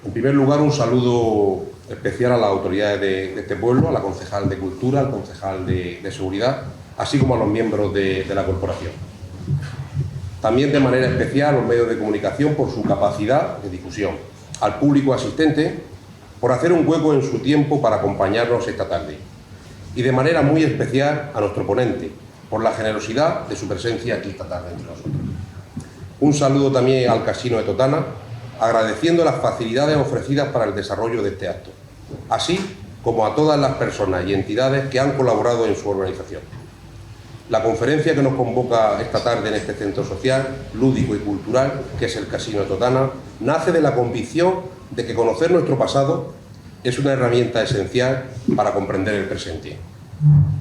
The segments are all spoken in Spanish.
En primer lugar, un saludo especial a las autoridades de este pueblo, a la concejal de Cultura, al concejal de Seguridad, así como a los miembros de la corporación. También de manera especial a los medios de comunicación por su capacidad de difusión, al público asistente por hacer un hueco en su tiempo para acompañarnos esta tarde y de manera muy especial a nuestro ponente por la generosidad de su presencia aquí esta tarde entre nosotros. Un saludo también al Casino de Totana, agradeciendo las facilidades ofrecidas para el desarrollo de este acto, así como a todas las personas y entidades que han colaborado en su organización. La conferencia que nos convoca esta tarde en este centro social, lúdico y cultural, que es el Casino de Totana, nace de la convicción de que conocer nuestro pasado es una herramienta esencial para comprender el presente.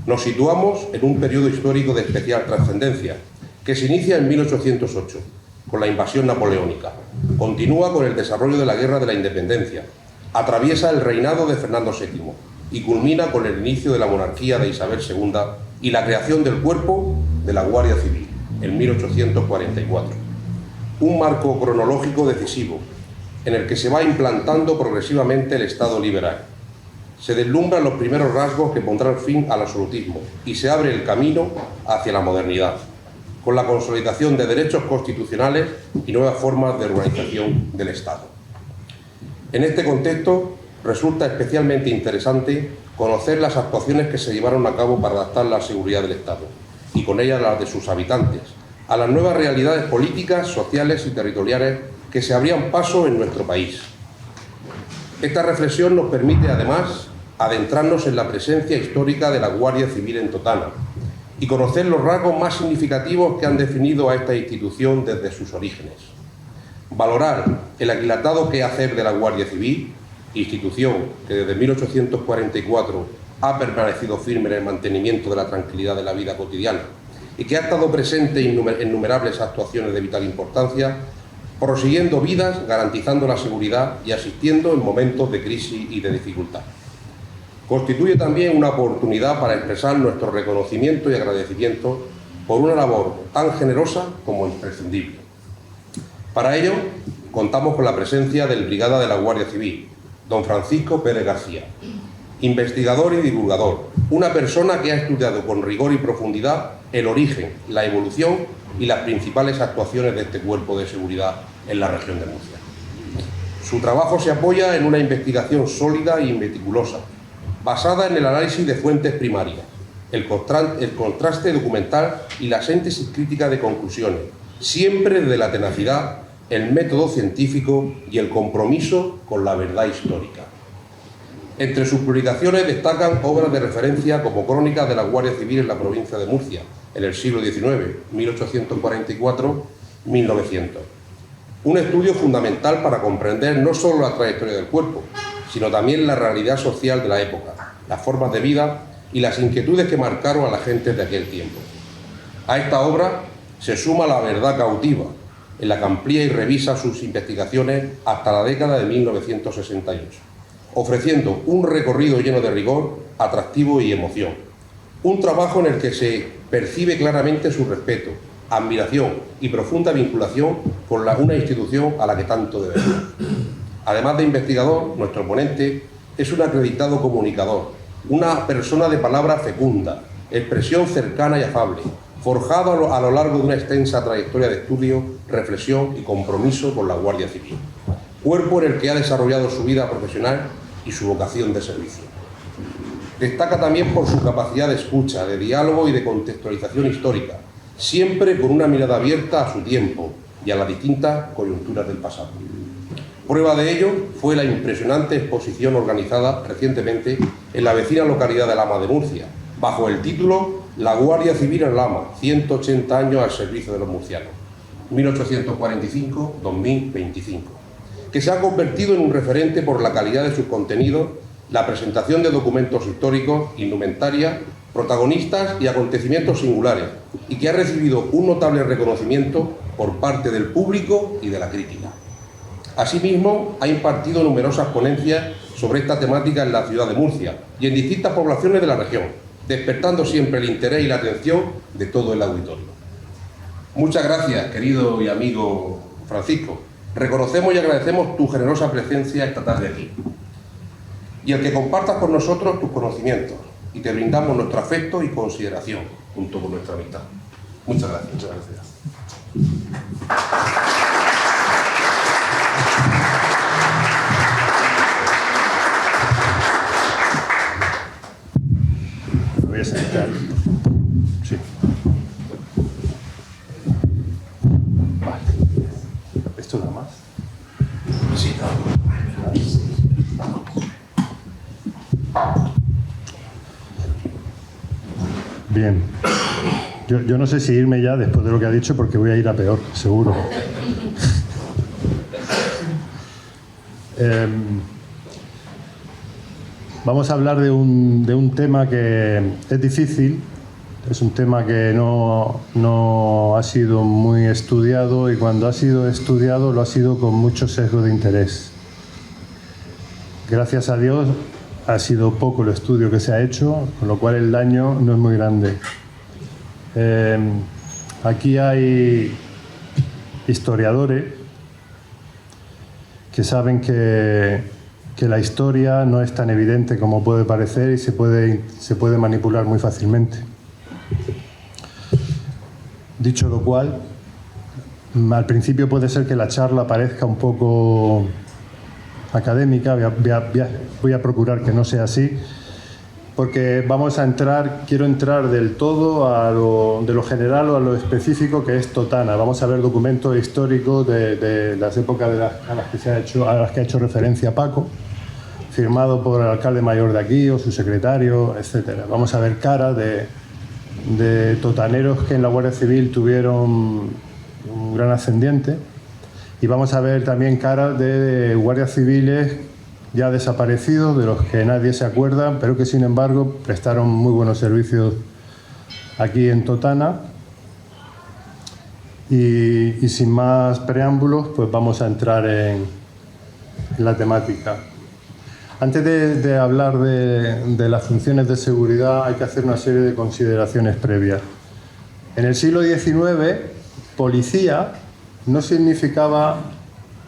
Nos situamos en un periodo histórico de especial trascendencia, que se inicia en 1808, con la invasión napoleónica, continúa con el desarrollo de la Guerra de la Independencia, atraviesa el reinado de Fernando VII y culmina con el inicio de la monarquía de Isabel II y la creación del Cuerpo de la Guardia Civil, en 1844. Un marco cronológico decisivo, en el que se va implantando progresivamente el Estado liberal. Se deslumbran los primeros rasgos que pondrán fin al absolutismo y se abre el camino hacia la modernidad, con la consolidación de derechos constitucionales y nuevas formas de organización del Estado. En este contexto, resulta especialmente interesante conocer las actuaciones que se llevaron a cabo para adaptar la seguridad del Estado, y con ellas las de sus habitantes, a las nuevas realidades políticas, sociales y territoriales que se abrían paso en nuestro país. Esta reflexión nos permite, además, adentrarnos en la presencia histórica de la Guardia Civil en Totana y conocer los rasgos más significativos que han definido a esta institución desde sus orígenes. Valorar el aquilatado quehacer de la Guardia Civil, institución que desde 1844 ha permanecido firme en el mantenimiento de la tranquilidad de la vida cotidiana y que ha estado presente en innumerables actuaciones de vital importancia, prosiguiendo vidas, garantizando la seguridad y asistiendo en momentos de crisis y de dificultad. Constituye también una oportunidad para expresar nuestro reconocimiento y agradecimiento por una labor tan generosa como imprescindible. Para ello, contamos con la presencia del brigada de la Guardia Civil, don Francisco Pérez García, investigador y divulgador, una persona que ha estudiado con rigor y profundidad el origen, la evolución y las principales actuaciones de este cuerpo de seguridad en la región de Murcia. Su trabajo se apoya en una investigación sólida y meticulosa, basada en el análisis de fuentes primarias, el contraste documental y la síntesis crítica de conclusiones, siempre desde la tenacidad, el método científico y el compromiso con la verdad histórica. Entre sus publicaciones destacan obras de referencia como Crónicas de la Guardia Civil en la provincia de Murcia, en el siglo XIX, 1844-1900. Un estudio fundamental para comprender no solo la trayectoria del cuerpo, sino también la realidad social de la época, las formas de vida y las inquietudes que marcaron a la gente de aquel tiempo. A esta obra se suma La verdad cautiva, en la que amplía y revisa sus investigaciones hasta la década de 1968, ofreciendo un recorrido lleno de rigor, atractivo y emoción. Un trabajo en el que se percibe claramente su respeto, admiración y profunda vinculación con una institución a la que tanto debemos. Además de investigador, nuestro ponente es un acreditado comunicador, una persona de palabra fecunda, expresión cercana y afable, forjado a lo largo de una extensa trayectoria de estudio, reflexión y compromiso con la Guardia Civil, cuerpo en el que ha desarrollado su vida profesional y su vocación de servicio. Destaca también por su capacidad de escucha, de diálogo y de contextualización histórica, siempre con una mirada abierta a su tiempo y a las distintas coyunturas del pasado. Prueba de ello fue la impresionante exposición organizada recientemente en la vecina localidad de Lama de Murcia, bajo el título La Guardia Civil en Lama, 180 años al servicio de los murcianos, 1845-2025, que se ha convertido en un referente por la calidad de sus contenidos, la presentación de documentos históricos, indumentaria, protagonistas y acontecimientos singulares, y que ha recibido un notable reconocimiento por parte del público y de la crítica. Asimismo, ha impartido numerosas ponencias sobre esta temática en la ciudad de Murcia y en distintas poblaciones de la región, despertando siempre el interés y la atención de todo el auditorio. Muchas gracias, querido y amigo Francisco, Reconocemos y agradecemos tu generosa presencia esta tarde aquí y el que compartas con nosotros tus conocimientos, y te brindamos nuestro afecto y consideración junto con nuestra amistad. Muchas gracias. Muchas gracias. Me voy a sentar. Sí. Vale. ¿Esto nada más? Sí, Bien. Yo no sé si irme ya después de lo que ha dicho, porque voy a ir a peor, seguro. Vamos a hablar de un tema que es difícil, es un tema que no ha sido muy estudiado, y cuando ha sido estudiado lo ha sido con mucho sesgo de interés. Gracias a Dios ha sido poco el estudio que se ha hecho, con lo cual el daño no es muy grande. Aquí hay historiadores que saben que la historia no es tan evidente como puede parecer y se puede manipular muy fácilmente. Dicho lo cual, al principio puede ser que la charla parezca un poco académica. Voy a procurar que no sea así, porque quiero entrar del todo de lo general o a lo específico que es Totana. Vamos a ver documentos históricos de las épocas a las que ha hecho referencia Paco, firmado por el alcalde mayor de aquí o su secretario, etc. Vamos a ver caras de totaneros que en la Guardia Civil tuvieron un gran ascendiente, y vamos a ver también caras de guardias civiles ya desaparecidos, de los que nadie se acuerda, pero que sin embargo prestaron muy buenos servicios aquí en Totana. Y sin más preámbulos, pues vamos a entrar en la temática. Antes de hablar de las funciones de seguridad, hay que hacer una serie de consideraciones previas. En el siglo XIX, policía no significaba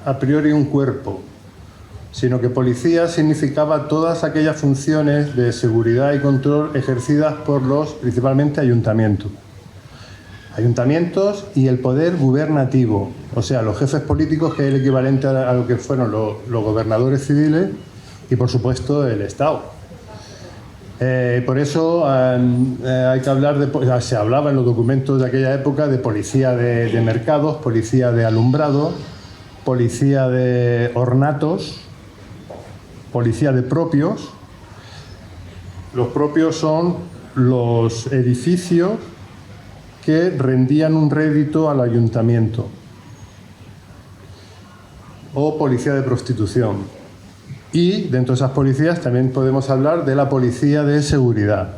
a priori un cuerpo, sino que policía significaba todas aquellas funciones de seguridad y control ejercidas por los, principalmente, ayuntamientos y el poder gubernativo, o sea, los jefes políticos, que es el equivalente a lo que fueron los gobernadores civiles, y por supuesto el Estado. Por eso hay que hablar se hablaba en los documentos de aquella época de policía de mercados, policía de alumbrado, policía de ornatos, policía de propios. Los propios son los edificios que rendían un rédito al ayuntamiento, o policía de prostitución. Y dentro de esas policías también podemos hablar de la policía de seguridad.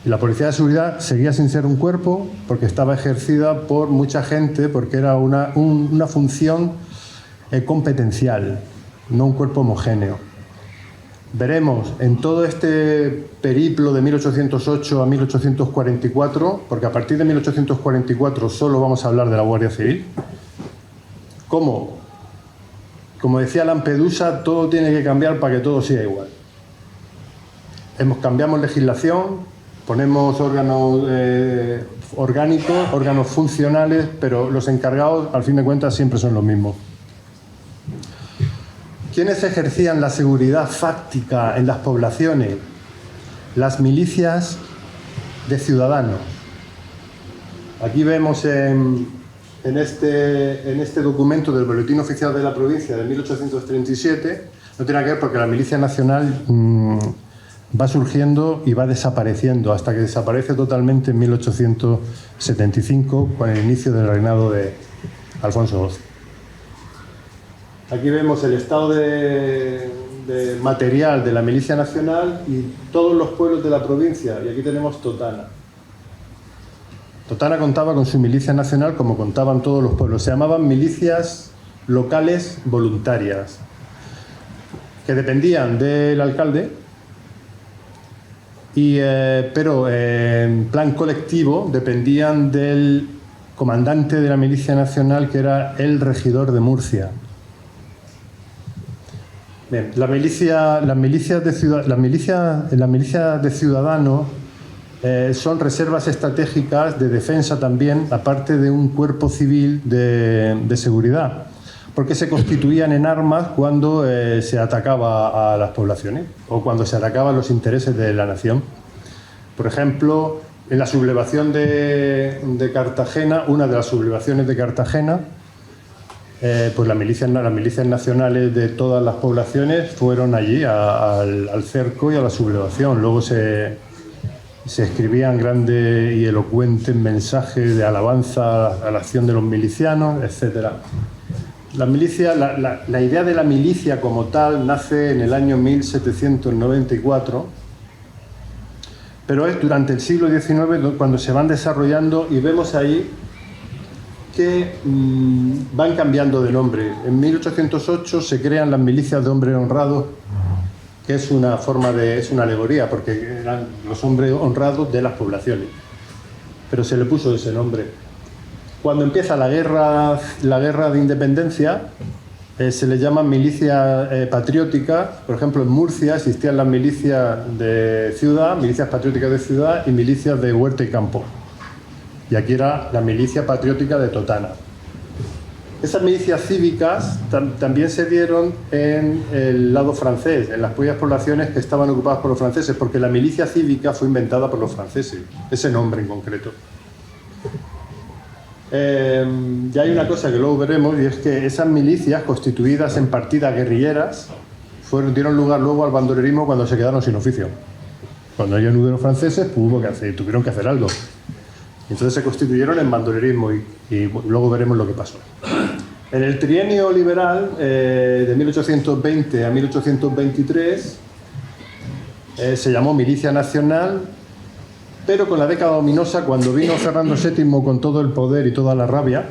Y la policía de seguridad seguía sin ser un cuerpo, porque estaba ejercida por mucha gente, porque era una función competencial, no un cuerpo homogéneo. Veremos en todo este periplo de 1808 a 1844, porque a partir de 1844 solo vamos a hablar de la Guardia Civil, cómo, como decía Lampedusa, todo tiene que cambiar para que todo sea igual. Cambiamos legislación, ponemos órganos orgánicos, órganos funcionales, pero los encargados, al fin de cuentas, siempre son los mismos. ¿Quiénes ejercían la seguridad fáctica en las poblaciones? Las milicias de ciudadanos. Aquí vemos en este documento del Boletín Oficial de la Provincia de 1837, no tiene que ver porque la Milicia Nacional va surgiendo y va desapareciendo hasta que desaparece totalmente en 1875, con el inicio del reinado de Alfonso XII. Aquí vemos el estado de material de la Milicia Nacional y todos los pueblos de la provincia, y aquí tenemos Totana. Totana contaba con su milicia nacional como contaban todos los pueblos. Se llamaban milicias locales voluntarias, que dependían del alcalde, pero en plan colectivo dependían del comandante de la milicia nacional, que era el regidor de Murcia. Bien, las milicias de ciudadanos son reservas estratégicas de defensa también, aparte de un cuerpo civil de seguridad, porque se constituían en armas cuando se atacaba a las poblaciones o cuando se atacaban los intereses de la nación. Por ejemplo, en la sublevación de Cartagena, una de las sublevaciones de Cartagena, pues las milicias nacionales de todas las poblaciones fueron allí al cerco y a la sublevación. Luego se escribían grandes y elocuentes mensajes de alabanza a la acción de los milicianos, etc. La idea de la milicia como tal nace en el año 1794, pero es durante el siglo XIX cuando se van desarrollando, y vemos ahí que van cambiando de nombre. En 1808 se crean las milicias de hombres honrados, que es una alegoría, porque eran los hombres honrados de las poblaciones, pero se le puso ese nombre. Cuando empieza la guerra de independencia, se le llaman milicias patrióticas. Por ejemplo, en Murcia existían las milicias de ciudad, milicias patrióticas de ciudad y milicias de huerta y campo. Y aquí era la milicia patriótica de Totana. Esas milicias cívicas también se dieron en el lado francés, en las propias poblaciones que estaban ocupadas por los franceses, porque la milicia cívica fue inventada por los franceses, ese nombre en concreto. Y hay una cosa que luego veremos, y es que esas milicias constituidas en partidas guerrilleras dieron lugar luego al bandolerismo cuando se quedaron sin oficio. Cuando ya no hubieron franceses, pues tuvieron que hacer algo. Entonces se constituyeron en bandolerismo y luego veremos lo que pasó. En el trienio liberal, de 1820 a 1823, se llamó Milicia Nacional, pero con la década ominosa, cuando vino Fernando VII con todo el poder y toda la rabia,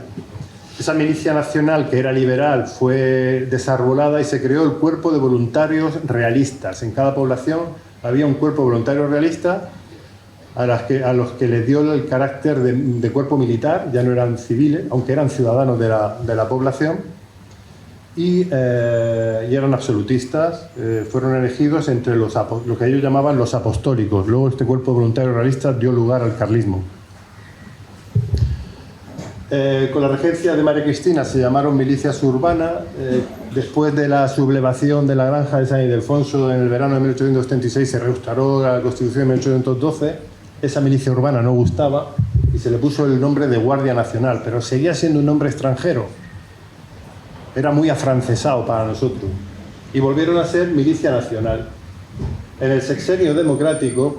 esa milicia nacional que era liberal fue desarbolada y se creó el cuerpo de voluntarios realistas. En cada población había un cuerpo voluntario realista a los que les dio el carácter de cuerpo militar, ya no eran civiles, aunque eran ciudadanos de la población, y eran absolutistas. Fueron elegidos entre lo que ellos llamaban los apostólicos. Luego este cuerpo voluntario realista dio lugar al carlismo. Con la regencia de María Cristina se llamaron milicias urbanas. Después de la sublevación de la granja de San Ildefonso en el verano de 1836 se restauró la Constitución de 1812. Esa milicia urbana no gustaba y se le puso el nombre de Guardia Nacional, pero seguía siendo un nombre extranjero. Era muy afrancesado para nosotros. Y volvieron a ser Milicia Nacional. En el sexenio democrático,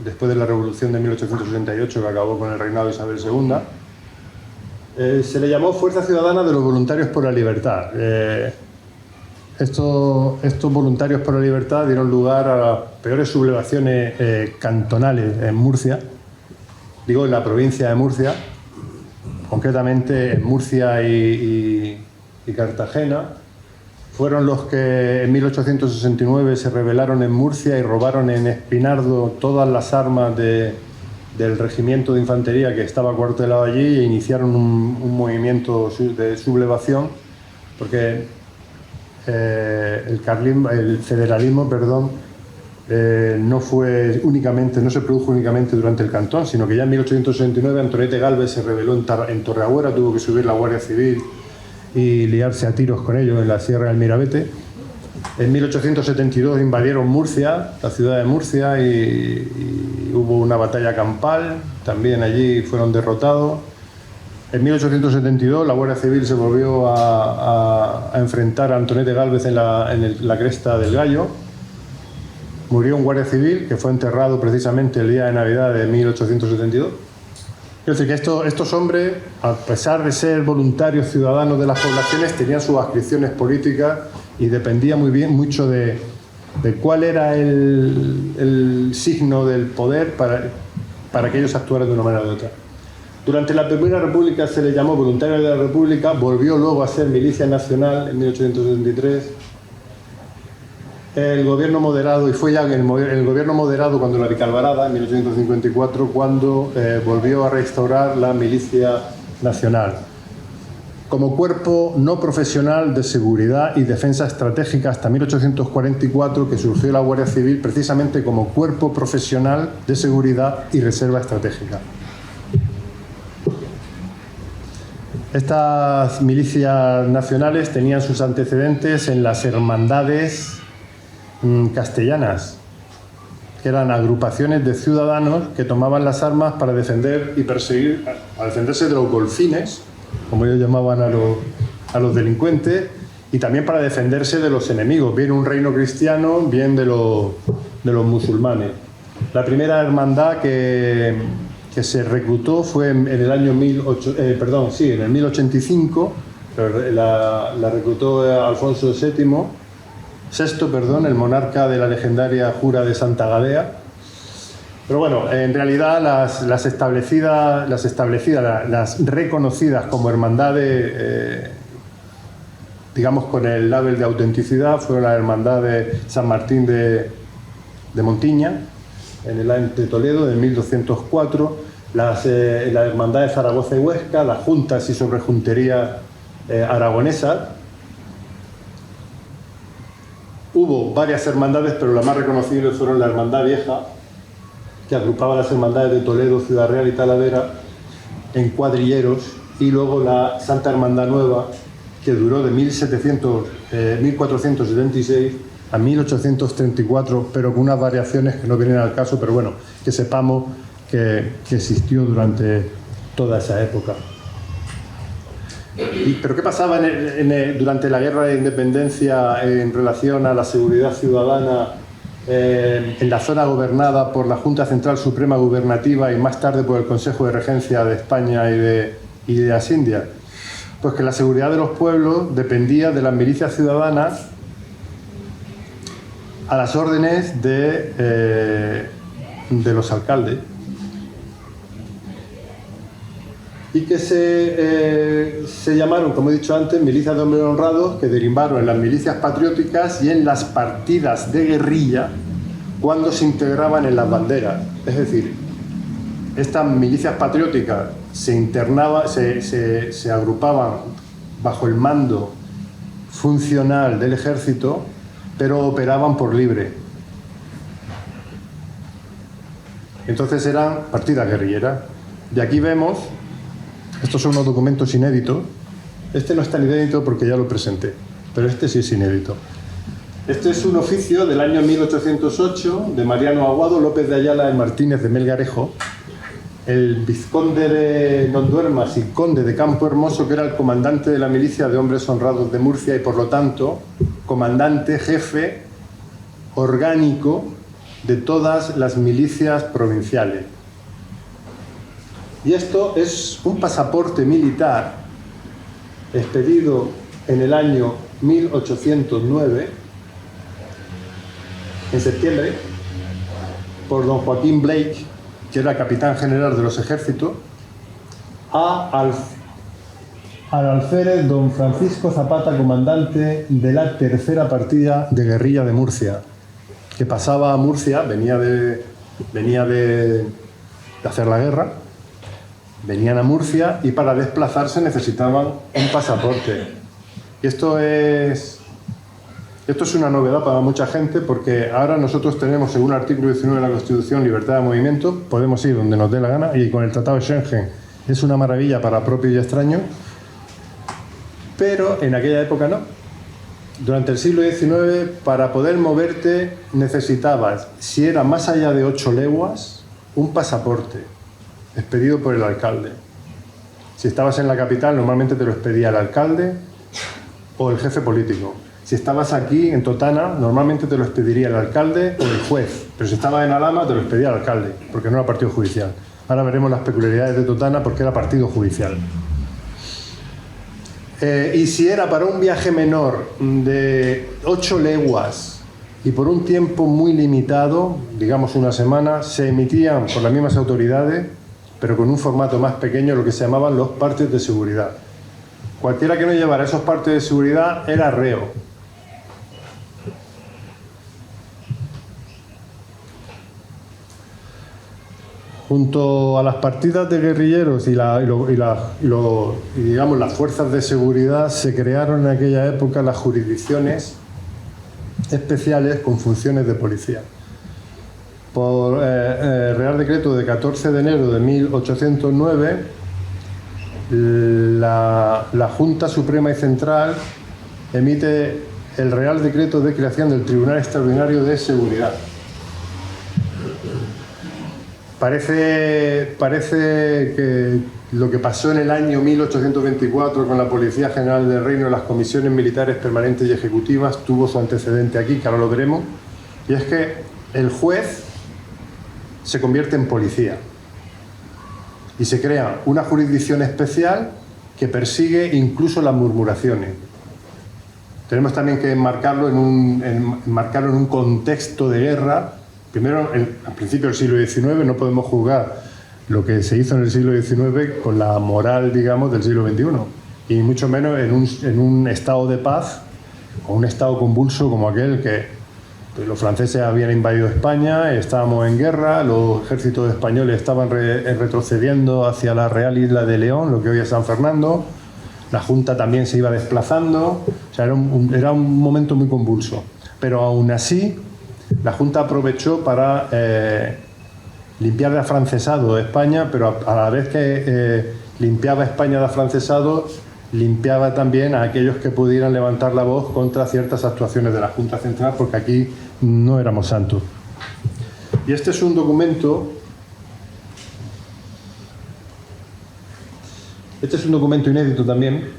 después de la Revolución de 1868, que acabó con el reinado de Isabel II, se le llamó Fuerza Ciudadana de los Voluntarios por la Libertad. Estos voluntarios por la libertad dieron lugar a las peores sublevaciones cantonales en Murcia, en la provincia de Murcia, concretamente en Murcia y Cartagena. Fueron los que en 1869 se rebelaron en Murcia y robaron en Espinardo todas las armas del regimiento de infantería que estaba acuartelado allí e iniciaron un movimiento de sublevación, porque el federalismo, no se produjo únicamente durante el cantón, sino que ya en 1869 Antonete Gálvez se rebeló en Torreagüera, tuvo que subir la Guardia Civil y liarse a tiros con ellos en la Sierra del Mirabete. En 1872 invadieron Murcia, la ciudad de Murcia, y hubo una batalla campal, también allí fueron derrotados. En 1872 la Guardia Civil se volvió a enfrentar a Antonete Gálvez en la Cresta del Gallo. Murió un guardia civil que fue enterrado precisamente el día de Navidad de 1872. Es decir, que estos hombres, a pesar de ser voluntarios ciudadanos de las poblaciones, tenían sus adscripciones políticas y dependía mucho de cuál era el signo del poder para que ellos actuaran de una manera o de otra. Durante la Primera República se le llamó Voluntarios de la República, volvió luego a ser Milicia Nacional en 1873. El gobierno moderado, y fue ya el gobierno moderado cuando la Vicalvarada, en 1854, cuando volvió a restaurar la Milicia Nacional. como cuerpo no profesional de seguridad y defensa estratégica hasta 1844, que surgió la Guardia Civil precisamente como cuerpo profesional de seguridad y reserva estratégica. Estas milicias nacionales tenían sus antecedentes en las hermandades castellanas, que eran agrupaciones de ciudadanos que tomaban las armas para defender y perseguir, a defenderse de los golfines, como ellos llamaban a los delincuentes, y también para defenderse de los enemigos, bien un reino cristiano, bien de los musulmanes. La primera hermandad que se reclutó fue en el año en el 1085, la reclutó Alfonso VI, el monarca de la legendaria Jura de Santa Gadea. Pero bueno, en realidad las reconocidas como hermandades, digamos con el label de autenticidad, fueron la hermandad de San Martín de Montiña, en el año de Toledo, de 1204, la hermandad de Zaragoza y Huesca, las juntas y sobrejuntería aragonesa. Hubo varias hermandades, pero las más reconocibles fueron la Hermandad Vieja, que agrupaba las hermandades de Toledo, Ciudad Real y Talavera en cuadrilleros, y luego la Santa Hermandad Nueva, que duró de 1476 a 1834, pero con unas variaciones que no vienen al caso, pero bueno, que sepamos que existió durante toda esa época. ¿Pero qué pasaba durante la Guerra de Independencia en relación a la seguridad ciudadana en la zona gobernada por la Junta Central Suprema Gubernativa y más tarde por el Consejo de Regencia de España y de las Indias? Pues que la seguridad de los pueblos dependía de las milicias ciudadanas a las órdenes de los alcaldes, y que se llamaron, como he dicho antes, milicias de hombres honrados, que derivaron en las milicias patrióticas y en las partidas de guerrilla cuando se integraban en las banderas. Es decir, estas milicias patrióticas se agrupaban bajo el mando funcional del ejército, pero operaban por libre. Entonces eran partidas guerrilleras. Y aquí vemos, estos son unos documentos inéditos. Este no es tan inédito porque ya lo presenté, pero este sí es inédito. Este es un oficio del año 1808 de Mariano Aguado, López de Ayala y Martínez de Melgarejo, el vizconde de Nonduermas y conde de Campo Hermoso, que era el comandante de la milicia de hombres honrados de Murcia y por lo tanto comandante jefe orgánico de todas las milicias provinciales. Y esto es un pasaporte militar expedido en el año 1809, en septiembre, por don Joaquín Blake, que era capitán general de los ejércitos, al alférez don Francisco Zapata, comandante de la tercera partida de guerrilla de Murcia, que pasaba a Murcia, venía de hacer la guerra, venían a Murcia y para desplazarse necesitaban un pasaporte. Y esto es una novedad para mucha gente, porque ahora nosotros tenemos, según el artículo 19 de la Constitución, libertad de movimiento, podemos ir donde nos dé la gana, y con el Tratado de Schengen es una maravilla para propios y extraños, pero en aquella época no. Durante el siglo XIX, para poder moverte necesitabas, si era más allá de 8 leguas, un pasaporte expedido por el alcalde. Si estabas en la capital, normalmente te lo expedía el alcalde o el jefe político. Si estabas aquí, en Totana, normalmente te lo expediría el alcalde o el juez. Pero si estabas en Alhama, te lo expedía el alcalde, porque no era partido judicial. Ahora veremos las peculiaridades de Totana, porque era partido judicial. Y si era para un viaje menor de 8 leguas y por un tiempo muy limitado, digamos una semana, se emitían por las mismas autoridades, pero con un formato más pequeño, lo que se llamaban los partes de seguridad. Cualquiera que no llevara esos partes de seguridad era reo. Junto a las partidas de guerrilleros y digamos, las fuerzas de seguridad, se crearon en aquella época las jurisdicciones especiales con funciones de policía. Por Real Decreto de 14 de enero de 1809, la Junta Suprema y Central emite el Real Decreto de creación del Tribunal Extraordinario de Seguridad. Parece que lo que pasó en el año 1824 con la Policía General del Reino y las comisiones militares permanentes y ejecutivas tuvo su antecedente aquí, que ahora lo veremos, y es que el juez se convierte en policía y se crea una jurisdicción especial que persigue incluso las murmuraciones. Tenemos también que enmarcarlo en un contexto de guerra. Primero, al principio del siglo XIX, no podemos juzgar lo que se hizo en el siglo XIX con la moral, digamos, del siglo XXI, y mucho menos en un estado de paz o un estado convulso como aquel que los franceses habían invadido España, estábamos en guerra, los ejércitos españoles estaban retrocediendo hacia la Real Isla de León, lo que hoy es San Fernando, la Junta también se iba desplazando, o sea, era un momento muy convulso. Pero aún así, la Junta aprovechó para limpiar de afrancesado España, pero a la vez que limpiaba España de afrancesado, limpiaba también a aquellos que pudieran levantar la voz contra ciertas actuaciones de la Junta Central, porque aquí no éramos santos. Y este es un documento inédito también,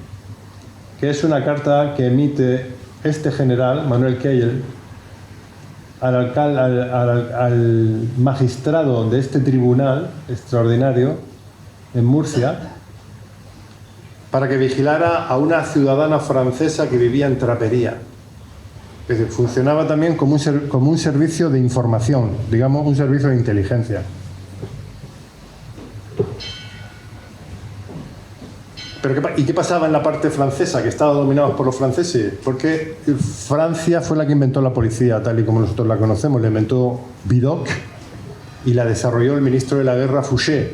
que es una carta que emite este general, Manuel Keitel, al magistrado de este tribunal extraordinario en Murcia, para que vigilara a una ciudadana francesa que vivía en Trapería. Es decir, funcionaba también como un servicio de información, digamos, un servicio de inteligencia. ¿Y qué pasaba en la parte francesa, que estaba dominada por los franceses? Porque Francia fue la que inventó la policía, tal y como nosotros la conocemos. La inventó Vidocq y la desarrolló el ministro de la guerra Fouché,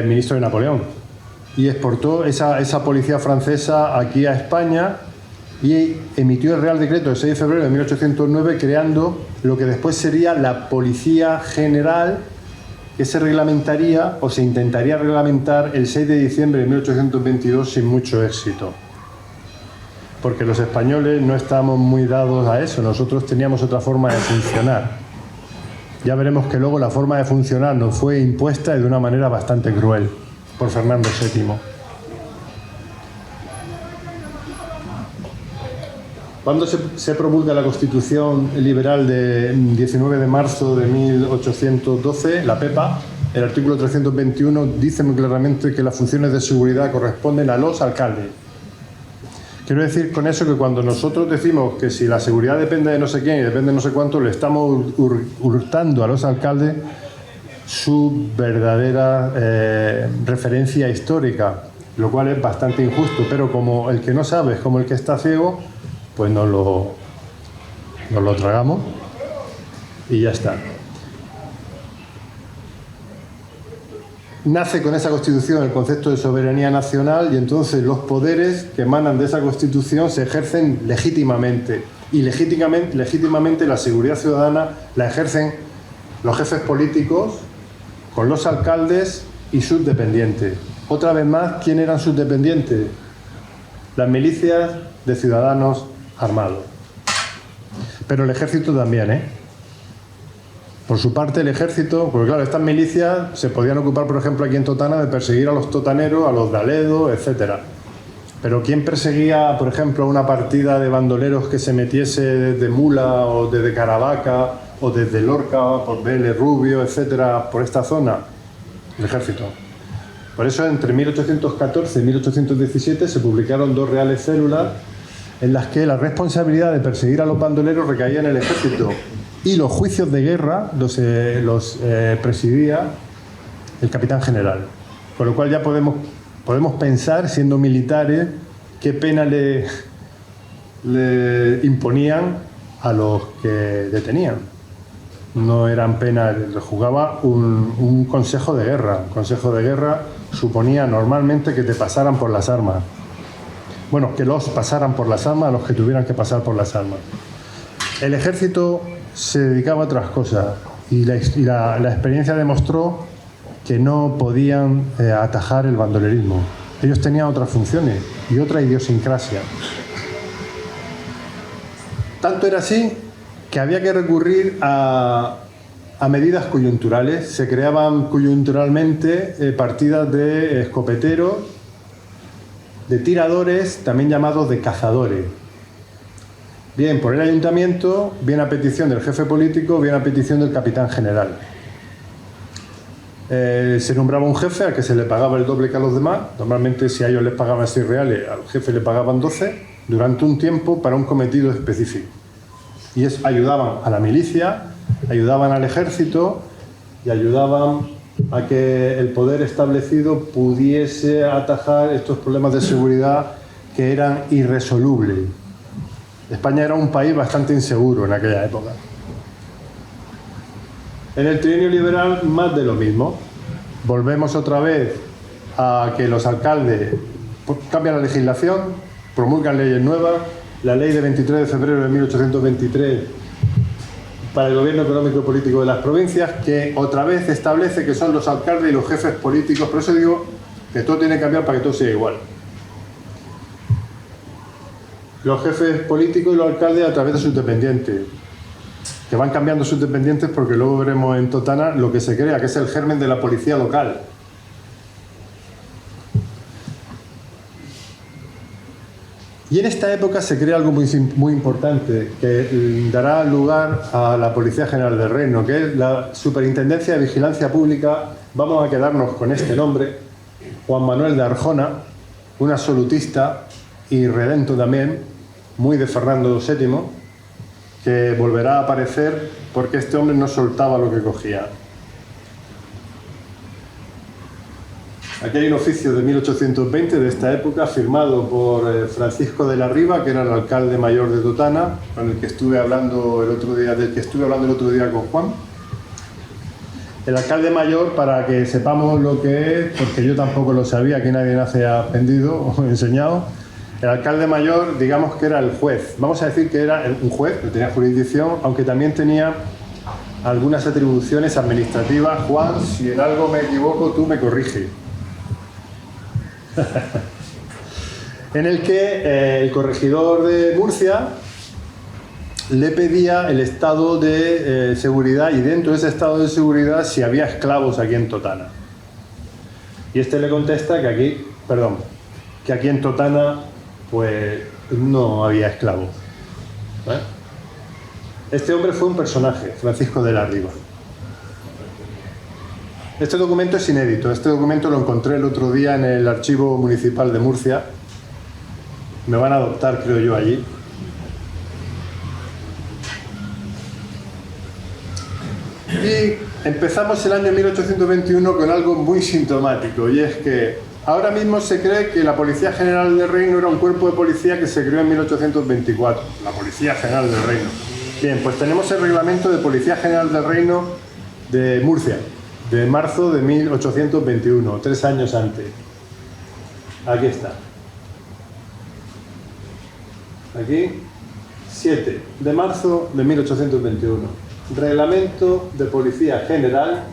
ministro de Napoleón. Y exportó esa policía francesa aquí a España y emitió el Real Decreto del 6 de febrero de 1809, creando lo que después sería la Policía General, que se reglamentaría o se intentaría reglamentar el 6 de diciembre de 1822 sin mucho éxito. Porque los españoles no estábamos muy dados a eso, nosotros teníamos otra forma de funcionar. Ya veremos que luego la forma de funcionar nos fue impuesta de una manera bastante cruel por Fernando VII. ¿Cuándo se promulga la Constitución Liberal de 19 de marzo de 1812, la PEPA? El artículo 321 dice muy claramente que las funciones de seguridad corresponden a los alcaldes. Quiero decir con eso que cuando nosotros decimos que si la seguridad depende de no sé quién y depende de no sé cuánto, le estamos hurtando a los alcaldes su verdadera referencia histórica, lo cual es bastante injusto, pero como el que no sabe es como el que está ciego, pues nos lo tragamos y ya está. Nace con esa Constitución el concepto de soberanía nacional y entonces los poderes que emanan de esa Constitución se ejercen legítimamente y legítimamente la seguridad ciudadana la ejercen los jefes políticos con los alcaldes y sus dependientes. Otra vez más, ¿quién eran sus dependientes? Las milicias de ciudadanos armados. Pero el ejército también, Por su parte, el ejército, porque claro, estas milicias se podían ocupar, por ejemplo, aquí en Totana, de perseguir a los totaneros, a los de Aledo, etc. Pero ¿quién perseguía, por ejemplo, una partida de bandoleros que se metiese desde Mula o desde Caravaca o desde Lorca, por Vélez, Rubio, etcétera, por esta zona? El ejército. Por eso, entre 1814 y 1817 se publicaron 2 reales células en las que la responsabilidad de perseguir a los bandoleros recaía en el ejército y los juicios de guerra los presidía el capitán general. Con lo cual ya podemos pensar, siendo militares, qué pena le imponían a los que detenían. no eran penas, jugaba un consejo de guerra. Un consejo de guerra suponía normalmente que te pasaran por las armas. Bueno, que los pasaran por las armas a los que tuvieran que pasar por las armas. El ejército se dedicaba a otras cosas y la experiencia demostró que no podían atajar el bandolerismo. Ellos tenían otras funciones y otra idiosincrasia. Tanto era así que había que recurrir a medidas coyunturales. Se creaban coyunturalmente partidas de escopeteros, de tiradores, también llamados de cazadores. Bien por el ayuntamiento, bien a petición del jefe político, bien a petición del capitán general. Se nombraba un jefe al que se le pagaba el doble que a los demás. Normalmente, si a ellos les pagaban 6 reales, al jefe le pagaban 12, durante un tiempo para un cometido específico. Y ayudaban a la milicia, ayudaban al ejército y ayudaban a que el poder establecido pudiese atajar estos problemas de seguridad que eran irresolubles. España era un país bastante inseguro en aquella época. En el trienio liberal, más de lo mismo. Volvemos otra vez a que los alcaldes cambian la legislación, promulgan leyes nuevas. La ley de 23 de febrero de 1823 para el gobierno económico y político de las provincias, que otra vez establece que son los alcaldes y los jefes políticos. Por eso digo que todo tiene que cambiar para que todo sea igual. Los jefes políticos y los alcaldes a través de sus dependientes, que van cambiando sus dependientes porque luego veremos en Totana lo que se crea, que es el germen de la policía local. Y en esta época se crea algo muy importante que dará lugar a la Policía General del Reino, que es la Superintendencia de Vigilancia Pública. Vamos a quedarnos con este nombre, Juan Manuel de Arjona, un absolutista y redento también, muy de Fernando VII, que volverá a aparecer porque este hombre no soltaba lo que cogía. Aquí hay un oficio de 1820 de esta época firmado por Francisco de la Riva, que era el alcalde mayor de Totana, con el que estuve hablando el otro día con Juan. El alcalde mayor, para que sepamos lo que es, porque yo tampoco lo sabía, aquí nadie nace aprendido o enseñado. El alcalde mayor, digamos que era el juez. Vamos a decir que era un juez, que tenía jurisdicción, aunque también tenía algunas atribuciones administrativas. Juan, si en algo me equivoco, tú me corriges. En el que el corregidor de Murcia le pedía el estado de seguridad, y dentro de ese estado de seguridad si había esclavos aquí en Totana. Y este le contesta que aquí en Totana pues no había esclavos. ¿Vale? Este hombre fue un personaje, Francisco de la Riva. Este documento es inédito. Este documento lo encontré el otro día en el Archivo Municipal de Murcia. Me van a adoptar, creo yo, allí. Y empezamos el año 1821 con algo muy sintomático, y es que ahora mismo se cree que la Policía General del Reino era un cuerpo de policía que se creó en 1824. La Policía General del Reino. Bien, pues tenemos el reglamento de Policía General del Reino de Murcia, de marzo de 1821, 3 años antes. Aquí está. Aquí, 7 de marzo de 1821. Reglamento de Policía General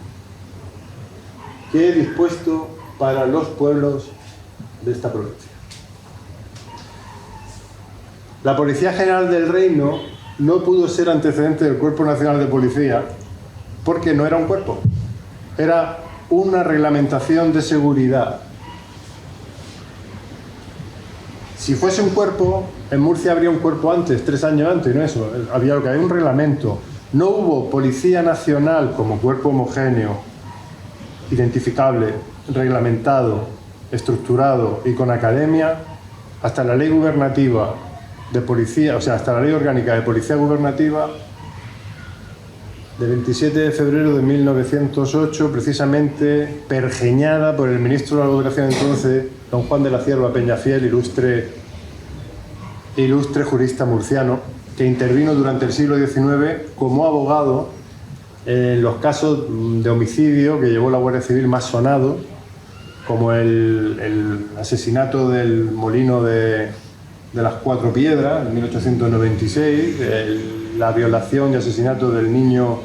que he dispuesto para los pueblos de esta provincia. La Policía General del Reino no pudo ser antecedente del Cuerpo Nacional de Policía porque no era un cuerpo. Era una reglamentación de seguridad. Si fuese un cuerpo, en Murcia habría un cuerpo antes, 3 años antes, no eso. Había lo que hay un reglamento. No hubo Policía Nacional como cuerpo homogéneo, identificable, reglamentado, estructurado y con academia hasta la ley gubernativa de policía, o sea, hasta la ley orgánica de policía gubernativa de 27 de febrero de 1908, precisamente pergeñada por el ministro de la Gobernación entonces, don Juan de la Cierva Peñafiel, ilustre jurista murciano, que intervino durante el siglo XIX como abogado En los casos de homicidio que llevó la Guardia Civil más sonados, como el asesinato del molino de las Cuatro Piedras en 1896, la violación y asesinato del niño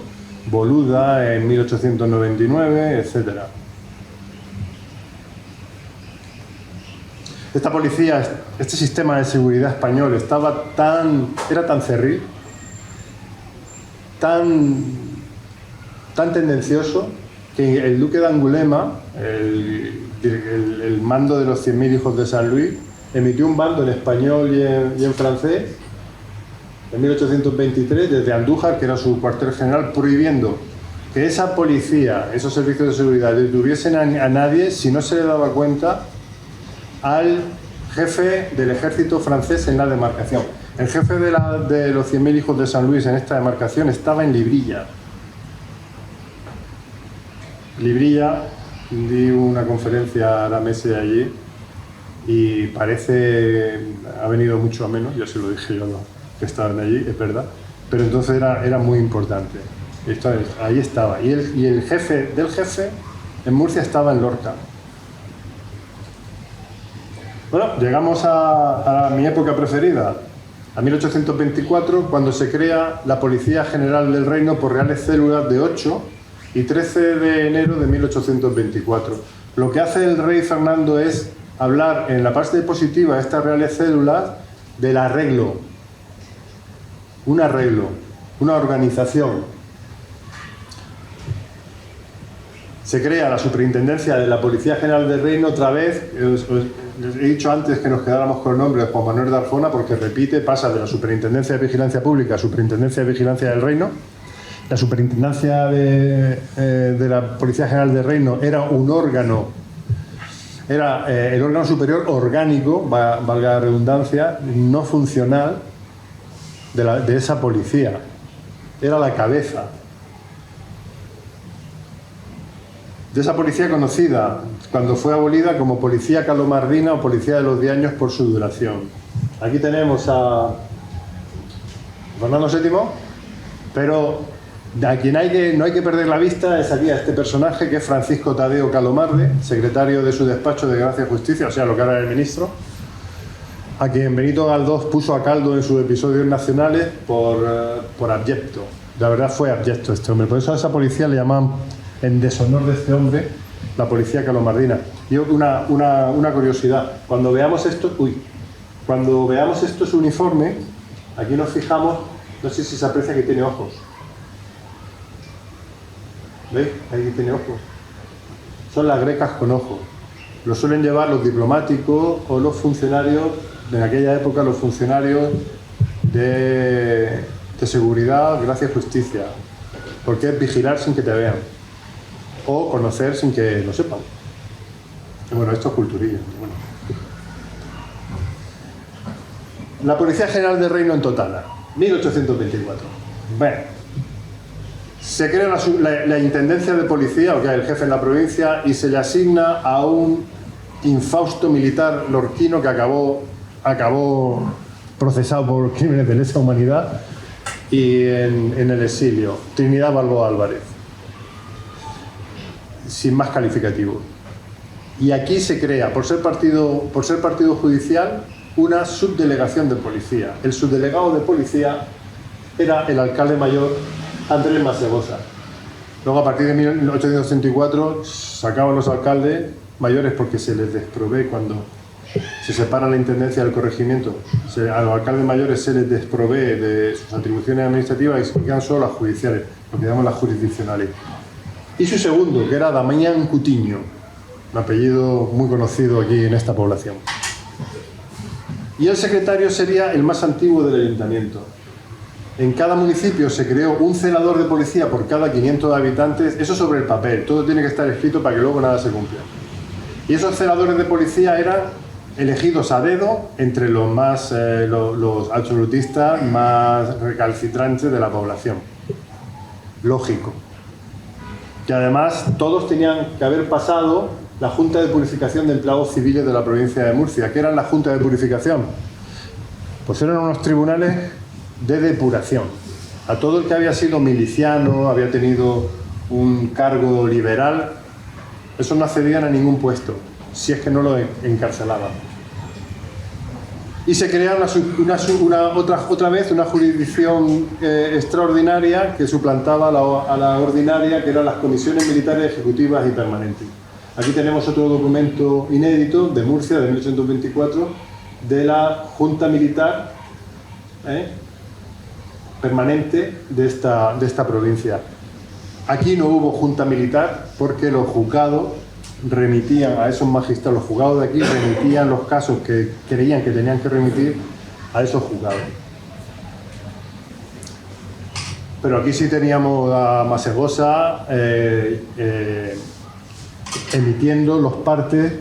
Boluda en 1899, etc. Esta policía, este sistema de seguridad español era tan cerril, tan tendencioso, que el duque de Angulema, el mando de los 100.000 hijos de San Luis, emitió un bando en español y en francés en 1823 desde Andújar, que era su cuartel general, prohibiendo que esa policía, esos servicios de seguridad, detuviesen a nadie si no se le daba cuenta al jefe del ejército francés en la demarcación. El jefe de los 100.000 hijos de San Luis en esta demarcación estaba en Librilla. Librilla, di una conferencia a la mesa de allí y ha venido mucho a menos, ya se lo dije yo a los que estaban allí, es verdad, pero entonces era muy importante. Ahí estaba. Y el jefe del jefe en Murcia estaba en Lorca. Bueno, llegamos a mi época preferida, a 1824, cuando se crea la Policía General del Reino por reales células de 8 y 13 de enero de 1824. Lo que hace el rey Fernando es hablar en la parte positiva de estas reales células del arreglo, una organización. Se crea la Superintendencia de la Policía General del Reino otra vez. Les he dicho antes que nos quedáramos con el nombre de Juan Manuel de Arjona porque repite, pasa de la Superintendencia de Vigilancia Pública a Superintendencia de Vigilancia del Reino. La Superintendencia de la Policía General del Reino era un órgano, era el órgano superior orgánico, valga la redundancia, no funcional de esa policía. Era la cabeza de esa policía conocida cuando fue abolida como Policía Calomardina o Policía de los 10 años por su duración. Aquí tenemos a Fernando VII, pero a quien no hay que perder la vista es aquí a este personaje que es Francisco Tadeo Calomarde, secretario de su despacho de Gracia y Justicia, o sea, lo que ahora es el ministro, a quien Benito Galdós puso a caldo en sus episodios nacionales por abyecto. La verdad fue abyecto este hombre, por eso a esa policía le llamaban, en deshonor de este hombre, la Policía Calomardina. Y una curiosidad, cuando veamos estos uniformes, aquí nos fijamos, no sé si se aprecia que tiene ojos. ¿Veis? Aquí tiene ojos. Son las grecas con ojos. Lo suelen llevar los diplomáticos o los funcionarios, en aquella época los funcionarios de seguridad, gracia y justicia. Porque es vigilar sin que te vean. O conocer sin que lo sepan. Y bueno, esto es culturilla. Bueno. La Policía General del Reino en Totana, 1824. Bueno, se crea la Intendencia de Policía, o sea, el jefe en la provincia, y se le asigna a un infausto militar lorquino que acabó procesado por crímenes de lesa humanidad y en el exilio, Trinidad Balboa Álvarez. Sin más calificativo. Y aquí se crea, por ser partido judicial, una subdelegación de policía. El subdelegado de policía era el alcalde mayor Andrés Masegosa. Luego, a partir de 1864, sacaban los alcaldes mayores porque se les desprovee cuando se separa la intendencia del corregimiento. A los alcaldes mayores se les desprovee de sus atribuciones administrativas y se quedan solo las judiciales, lo que llamamos las jurisdiccionales. Y su segundo, que era Damián Cutiño, un apellido muy conocido aquí en esta población. Y el secretario sería el más antiguo del ayuntamiento. En cada municipio se creó un celador de policía por cada 500 habitantes, eso sobre el papel, todo tiene que estar escrito para que luego nada se cumpla. Y esos celadores de policía eran elegidos a dedo entre los absolutistas más recalcitrantes de la población. Lógico. Que además todos tenían que haber pasado la Junta de Purificación de Empleados Civiles de la provincia de Murcia. ¿Qué eran la Junta de Purificación? Pues eran unos tribunales de depuración. A todo el que había sido miliciano, había tenido un cargo liberal, esos no accedían a ningún puesto, si es que no lo encarcelaban. Y se crea otra vez una jurisdicción extraordinaria que suplantaba a la ordinaria, que eran las comisiones militares ejecutivas y permanentes. Aquí tenemos otro documento inédito de Murcia, de 1824, de la Junta Militar permanente de esta provincia. Aquí no hubo Junta Militar porque los juzgados remitían a esos magistrados, los juzgados de aquí remitían los casos que creían que tenían que remitir a esos juzgados. Pero aquí sí teníamos a Masegosa emitiendo los partes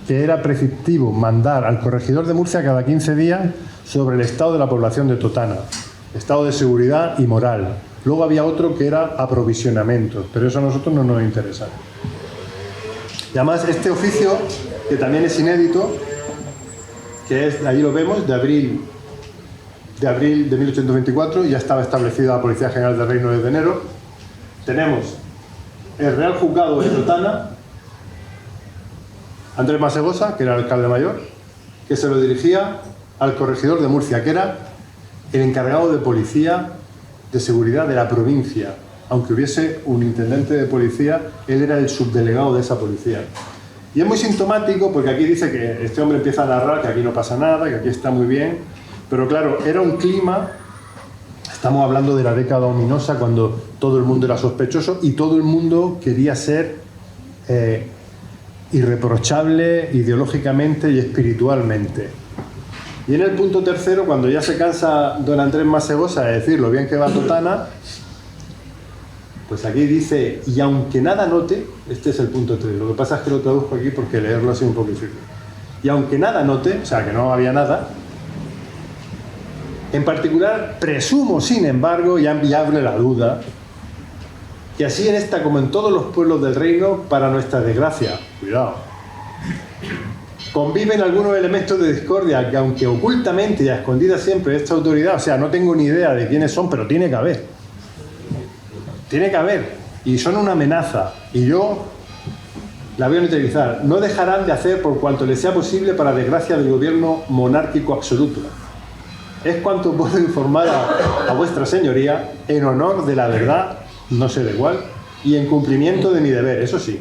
que era preceptivo mandar al corregidor de Murcia cada 15 días sobre el estado de la población de Totana, estado de seguridad y moral. Luego había otro que era aprovisionamiento, pero eso a nosotros no nos interesa. Y además este oficio, que también es inédito, que es, ahí lo vemos, de abril de 1824, ya estaba establecida la Policía General del Reino desde enero. Tenemos el Real Juzgado de Totana, Andrés Masegosa, que era el alcalde mayor, que se lo dirigía al corregidor de Murcia, que era el encargado de policía de seguridad de la provincia. Aunque hubiese un intendente de policía, él era el subdelegado de esa policía. Y es muy sintomático porque aquí dice que este hombre empieza a narrar que aquí no pasa nada, que aquí está muy bien, pero claro, era un clima, estamos hablando de la década ominosa, cuando todo el mundo era sospechoso y todo el mundo quería ser irreprochable ideológicamente y espiritualmente. Y en el punto tercero, cuando ya se cansa don Andrés Masegosa de decir lo bien que va Totana, pues aquí dice, y aunque nada note, este es el punto 3, lo que pasa es que lo traduzco aquí porque leerlo ha sido un poco difícil. Y aunque nada note, o sea que no había nada, en particular presumo, sin embargo, y abre la duda, que así en esta como en todos los pueblos del reino, para nuestra desgracia, cuidado, conviven algunos elementos de discordia que aunque ocultamente y a escondidas siempre esta autoridad, o sea, no tengo ni idea de quiénes son, pero tiene que haber. Tiene que haber, y son una amenaza, y yo la voy a neutralizar. No dejarán de hacer por cuanto les sea posible para desgracia del gobierno monárquico absoluto. Es cuanto puedo informar a vuestra señoría en honor de la verdad, no sé de cuál, y en cumplimiento de mi deber, eso sí.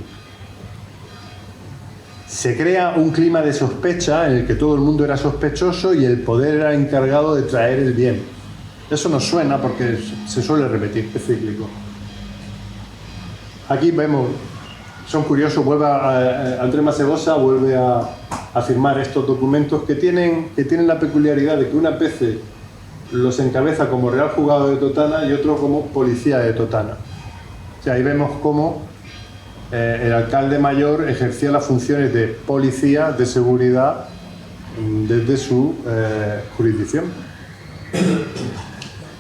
Se crea un clima de sospecha en el que todo el mundo era sospechoso y el poder era encargado de traer el bien. Eso nos suena porque se suele repetir, es cíclico. Aquí vemos, son curiosos, Andrés Masegosa vuelve a firmar estos documentos que tienen la peculiaridad de que una vez los encabeza como Real Juzgado de Totana y otro como Policía de Totana. O sea, ahí vemos cómo el alcalde mayor ejercía las funciones de policía, de seguridad, desde su jurisdicción.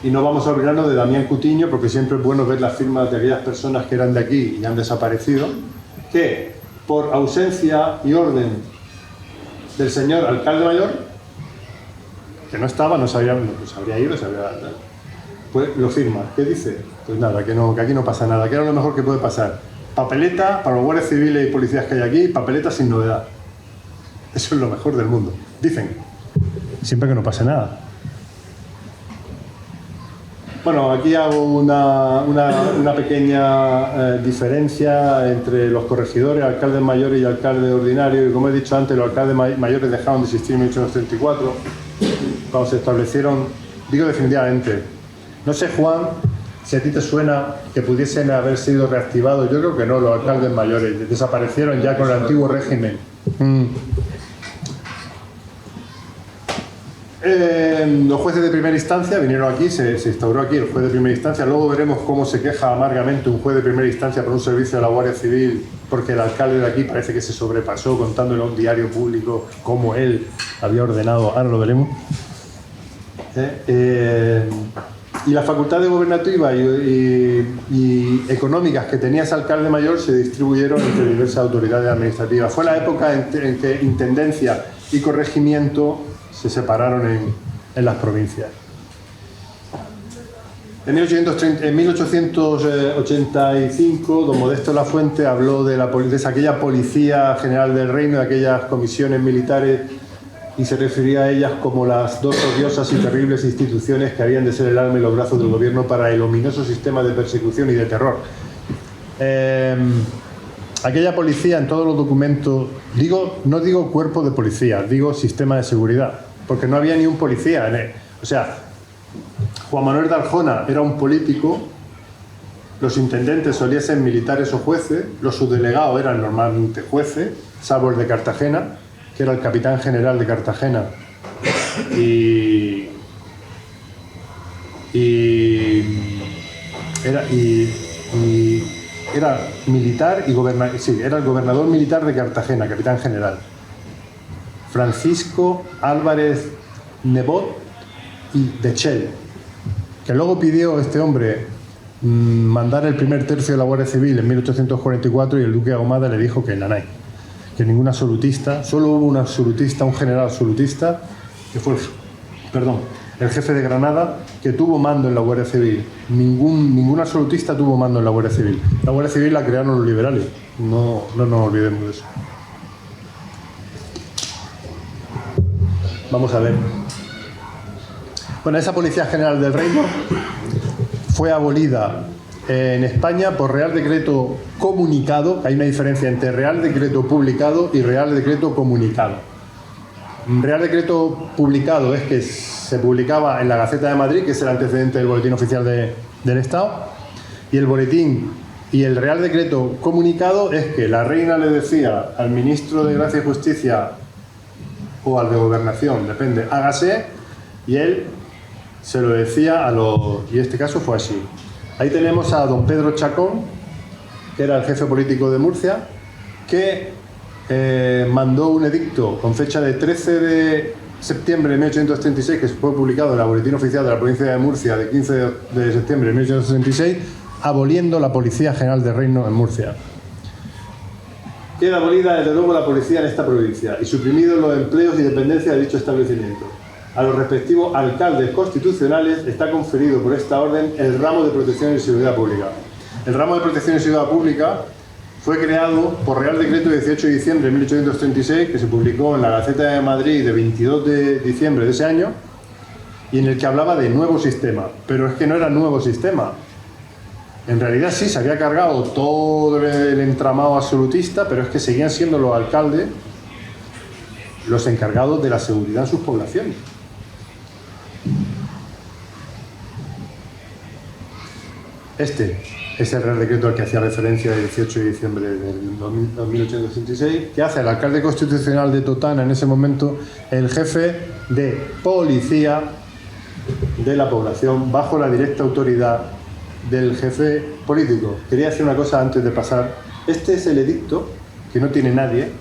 Y no vamos a olvidarnos de Damián Cutiño, porque siempre es bueno ver las firmas de aquellas personas que eran de aquí y han desaparecido, que por ausencia y orden del señor alcalde mayor, que no estaba, no se habría ido, pues lo firma. ¿Qué dice? Pues nada, que aquí no pasa nada, que era lo mejor que puede pasar. Papeleta para los guardias civiles y policías que hay aquí, papeleta sin novedad. Eso es lo mejor del mundo. Dicen, siempre que no pase nada. Bueno, aquí hago una pequeña diferencia entre los corregidores, alcaldes mayores y alcaldes ordinarios. Y como he dicho antes, los alcaldes mayores dejaron de existir en 1834, cuando se establecieron, digo definitivamente. No sé, Juan, si a ti te suena que pudiesen haber sido reactivados. Yo creo que no, los alcaldes mayores desaparecieron ya con el antiguo régimen. Los jueces de primera instancia vinieron aquí, se instauró aquí el juez de primera instancia. Luego veremos cómo se queja amargamente un juez de primera instancia por un servicio de la Guardia Civil, porque el alcalde de aquí parece que se sobrepasó contándole a un diario público cómo él había ordenado. Ahora lo veremos. Y las facultades gobernativas y económicas que tenía ese alcalde mayor se distribuyeron entre diversas autoridades administrativas. Fue la época en que intendencia y corregimiento se separaron en las provincias. En 1885, don Modesto Lafuente habló de aquella Policía General del Reino, de aquellas comisiones militares, y se refería a ellas como las dos odiosas y terribles instituciones que habían de ser el alma y los brazos del gobierno para el ominoso sistema de persecución y de terror. Aquella policía, en todos los documentos, no digo cuerpo de policía, digo sistema de seguridad, porque no había ni un policía en él. O sea, Juan Manuel de Arjona era un político, los intendentes solían ser militares o jueces, los subdelegados eran normalmente jueces, salvo el de Cartagena, que era el capitán general de Cartagena, y era militar y gobernador, sí, era el gobernador militar de Cartagena, capitán general. Francisco Álvarez Nebot y de Chell, que luego pidió este hombre mandar el primer tercio de la Guardia Civil en 1844 y el duque de Ahumada le dijo que nanay, que ningún absolutista, solo hubo un absolutista, un general absolutista, que fue el jefe de Granada, que tuvo mando en la Guardia Civil. Ningún absolutista tuvo mando en la Guardia Civil. La Guardia Civil la crearon los liberales, no nos olvidemos de eso. Vamos a ver. Bueno, esa Policía General del Reino fue abolida en España por Real Decreto Comunicado. Hay una diferencia entre Real Decreto Publicado y Real Decreto Comunicado. Real Decreto Publicado es que se publicaba en la Gaceta de Madrid, que es el antecedente del Boletín Oficial del Estado, y el boletín y el Real Decreto Comunicado es que la reina le decía al ministro de Gracia y Justicia o al de Gobernación, depende, hágase, y él se lo decía a los... y este caso fue así. Ahí tenemos a don Pedro Chacón, que era el jefe político de Murcia, que mandó un edicto con fecha de 13 de septiembre de 1836, que fue publicado en el Boletín Oficial de la Provincia de Murcia de 15 de septiembre de 1866, aboliendo la Policía General del Reino en Murcia. Queda abolida desde luego la policía en esta provincia y suprimidos los empleos y dependencias de dicho establecimiento. A los respectivos alcaldes constitucionales está conferido por esta orden el ramo de Protección y Seguridad Pública. El ramo de Protección y Seguridad Pública fue creado por Real Decreto de 18 de diciembre de 1836, que se publicó en la Gaceta de Madrid de 22 de diciembre de ese año, y en el que hablaba de nuevo sistema. Pero es que no era nuevo sistema. En realidad sí, se había cargado todo el entramado absolutista, pero es que seguían siendo los alcaldes los encargados de la seguridad en sus poblaciones. Este es el Real Decreto al que hacía referencia del 18 de diciembre de 1866, que hace al alcalde constitucional de Totana, en ese momento, el jefe de policía de la población, bajo la directa autoridad del jefe político. Quería decir una cosa antes de pasar. Este es el edicto, que no tiene nadie.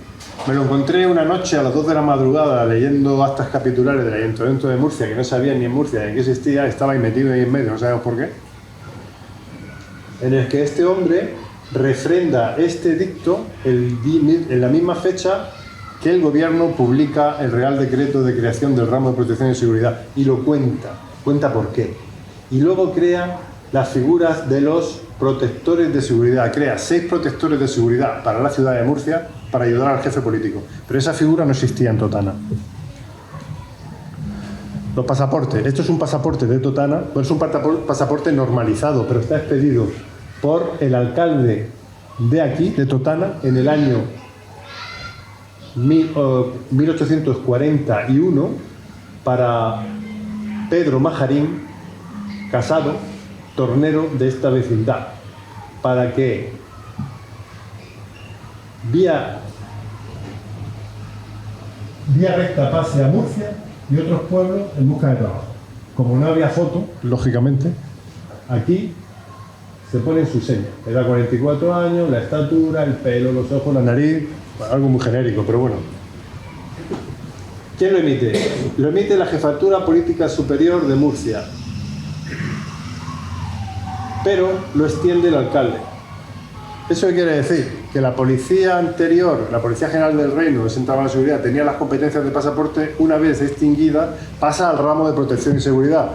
Me lo encontré una noche a las 2 de la madrugada leyendo actas capitulares del Ayuntamiento de Murcia, que no sabía ni en Murcia ni en qué existía, estaba ahí metido ahí en medio, no sabemos por qué, en el que este hombre refrenda este edicto en la misma fecha que el gobierno publica el Real Decreto de creación del ramo de Protección y Seguridad, y lo cuenta por qué. Y luego crea las figuras de los protectores de seguridad, crea 6 protectores de seguridad para la ciudad de Murcia para ayudar al jefe político, pero esa figura no existía en Totana. Los pasaportes, esto es un pasaporte de Totana, pues es un pasaporte normalizado, pero está expedido por el alcalde de aquí, de Totana, en el año 1841 para Pedro Majarín, casado, tornero de esta vecindad, para que vía recta pase a Murcia y otros pueblos en busca de trabajo. Como no había foto, lógicamente, aquí se ponen sus señas. Era 44 años, la estatura, el pelo, los ojos, la nariz, algo muy genérico, pero bueno. ¿Quién lo emite? Lo emite la Jefatura Política Superior de Murcia, pero lo extiende el alcalde. ¿Eso qué quiere decir? Que la policía anterior, la Policía General del Reino, que se entraba en la seguridad, tenía las competencias de pasaporte, una vez extinguida, pasa al ramo de Protección y Seguridad.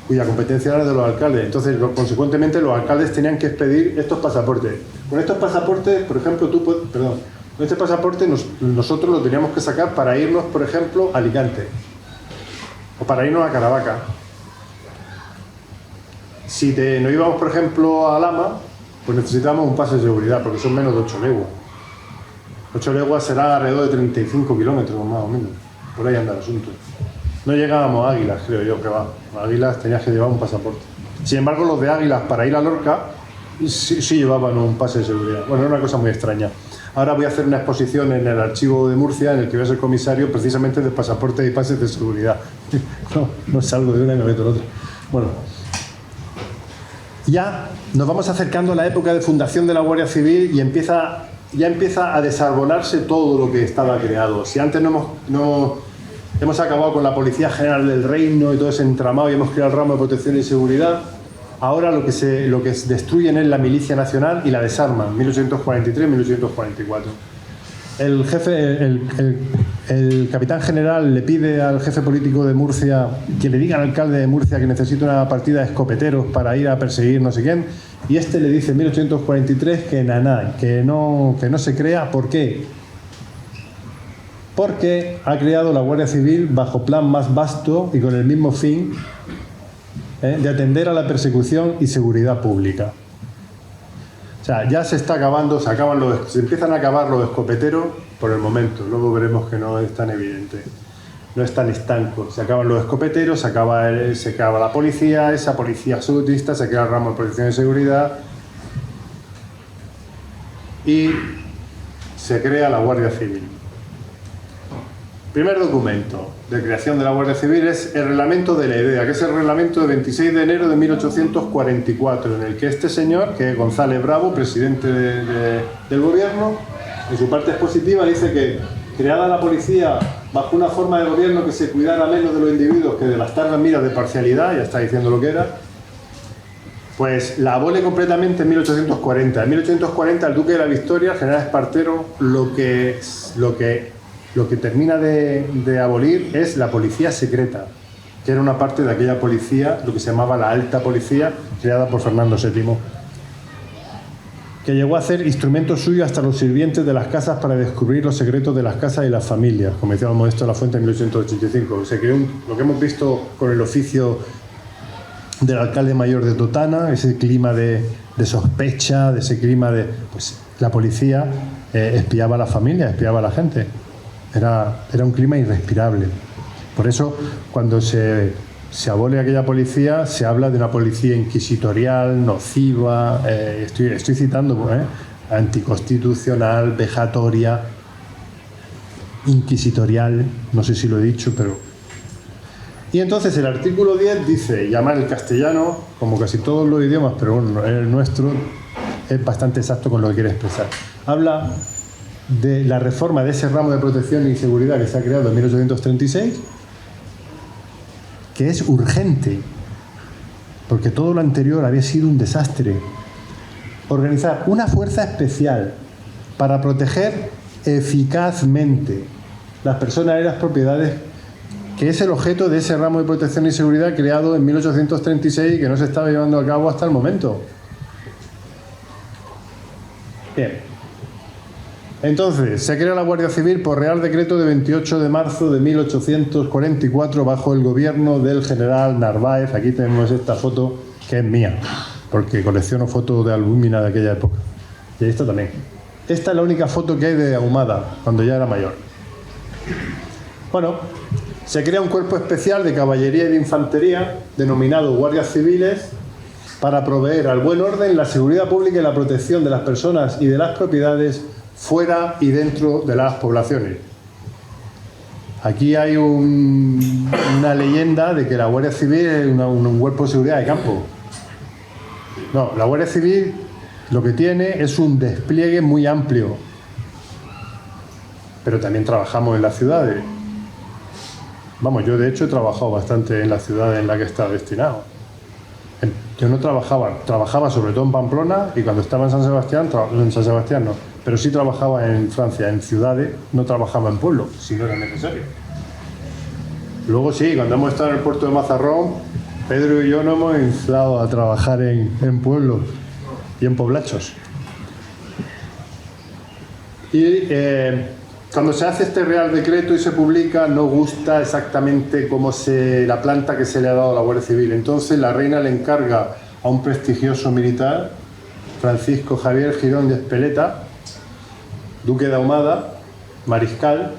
cuya competencia era de los alcaldes. Entonces, consecuentemente, los alcaldes tenían que expedir estos pasaportes. Con estos pasaportes, por ejemplo, con este pasaporte nosotros lo teníamos que sacar para irnos, por ejemplo, a Alicante o para irnos a Caravaca. Si nos íbamos, por ejemplo, a Lama, pues necesitábamos un pase de seguridad, porque son menos de 8 leguas. 8 leguas será alrededor de 35 kilómetros, más o menos. Por ahí anda el asunto. No llegábamos a Águilas, creo yo, que va. A Águilas tenías que llevar un pasaporte. Sin embargo, los de Águilas, para ir a Lorca, sí llevaban un pase de seguridad. Bueno, era una cosa muy extraña. Ahora voy a hacer una exposición en el archivo de Murcia, en el que voy a ser comisario precisamente de pasaportes y pases de seguridad. No salgo de una y me meto en otra. Bueno, ya nos vamos acercando a la época de fundación de la Guardia Civil y ya empieza a desarbolarse todo lo que estaba creado. Si antes hemos acabado con la Policía General del Reino y todo ese entramado y hemos creado el ramo de protección y seguridad, ahora lo que destruyen es la Milicia Nacional y la desarman, 1843-1844. El capitán general le pide al jefe político de Murcia que le diga al alcalde de Murcia que necesita una partida de escopeteros para ir a perseguir no sé quién, y este le dice en 1843 que no se crea. ¿Por qué? Porque ha creado la Guardia Civil bajo plan más vasto y con el mismo fin de atender a la persecución y seguridad pública. O sea, ya se empiezan a acabar los escopeteros por el momento, luego veremos que no es tan evidente, no es tan estanco. Se acaban los escopeteros, se acaba la policía, esa policía absolutista, se crea el ramo de protección y seguridad y se crea la Guardia Civil. Primer documento de creación de la Guardia Civil es el reglamento de la idea, que es el reglamento de 26 de enero de 1844, en el que este señor, que es González Bravo, presidente del gobierno, en su parte expositiva dice que creada la policía bajo una forma de gobierno que se cuidara menos de los individuos que de las tardas miras de parcialidad, ya está diciendo lo que era, pues la abole completamente en 1840. En 1840 el duque de la Victoria, el general Espartero, lo que termina de abolir es la policía secreta, que era una parte de aquella policía, lo que se llamaba la alta policía, creada por Fernando VII, que llegó a hacer instrumentos suyos hasta los sirvientes de las casas para descubrir los secretos de las casas y las familias, como decía Modesto La Fuente en 1885. Se creó lo que hemos visto con el oficio del alcalde mayor de Totana, ese clima de sospecha, de ese clima de... Pues la policía espiaba a la familia, espiaba a la gente. Era un clima irrespirable. Por eso, cuando se abole aquella policía, se habla de una policía inquisitorial, nociva, estoy citando, anticonstitucional, vejatoria, inquisitorial, no sé si lo he dicho, pero... Y entonces el artículo 10 dice, llamar el castellano, como casi todos los idiomas, pero bueno, el nuestro es bastante exacto con lo que quiere expresar. Habla de la reforma de ese ramo de protección y seguridad que se ha creado en 1836, que es urgente, porque todo lo anterior había sido un desastre. Organizar una fuerza especial para proteger eficazmente las personas y las propiedades, que es el objeto de ese ramo de protección y seguridad creado en 1836 y que no se estaba llevando a cabo hasta el momento. Bien. Entonces, se crea la Guardia Civil por Real Decreto de 28 de marzo de 1844 bajo el gobierno del general Narváez. Aquí tenemos esta foto que es mía, porque colecciono fotos de albúmina de aquella época. Y esta también. Esta es la única foto que hay de Ahumada, cuando ya era mayor. Bueno, se crea un cuerpo especial de caballería y de infantería, denominado Guardias Civiles, para proveer al buen orden, la seguridad pública y la protección de las personas y de las propiedades fuera y dentro de las poblaciones. Aquí hay una leyenda de que la Guardia Civil es un cuerpo de seguridad de campo. No, la Guardia Civil lo que tiene es un despliegue muy amplio. Pero también trabajamos en las ciudades. Vamos, yo de hecho he trabajado bastante en la ciudad en la que estaba destinado. Yo no trabajaba sobre todo en Pamplona, y cuando estaba en San Sebastián no, pero sí trabajaba en Francia, en ciudades, no trabajaba en pueblos, si no era necesario. Luego sí, cuando hemos estado en el puerto de Mazarrón, Pedro y yo nos hemos inflado a trabajar en pueblos y en poblachos. Y cuando se hace este Real Decreto y se publica, no gusta exactamente la planta que se le ha dado a la Guardia Civil. Entonces la reina le encarga a un prestigioso militar, Francisco Javier Girón de Espeleta, duque de Ahumada, mariscal,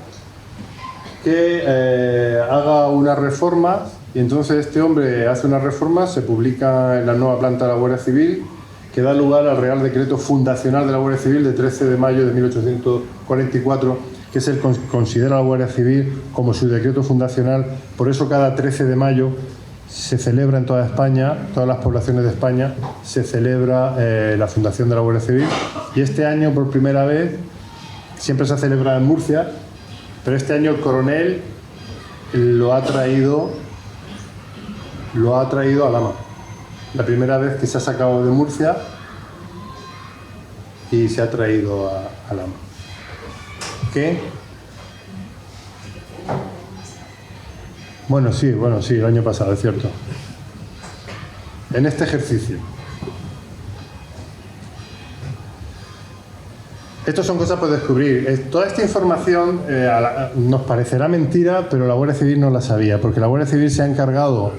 que haga unas reformas, y entonces este hombre hace unas reformas, se publica en la nueva planta de la Guardia Civil, que da lugar al Real Decreto Fundacional de la Guardia Civil de 13 de mayo de 1844, que es el que considera a la Guardia Civil como su decreto fundacional. Por eso cada 13 de mayo se celebra en toda España, todas las poblaciones de España, se celebra la fundación de la Guardia Civil. Y este año, por primera vez, siempre se ha celebrado en Murcia, pero este año el coronel lo ha traído a Lama. La primera vez que se ha sacado de Murcia y se ha traído a Lama. ¿Qué? Bueno, sí, el año pasado, es cierto. En este ejercicio. Estas son cosas por descubrir. Toda esta información nos parecerá mentira, pero la Guardia Civil no la sabía, porque la Guardia Civil se ha encargado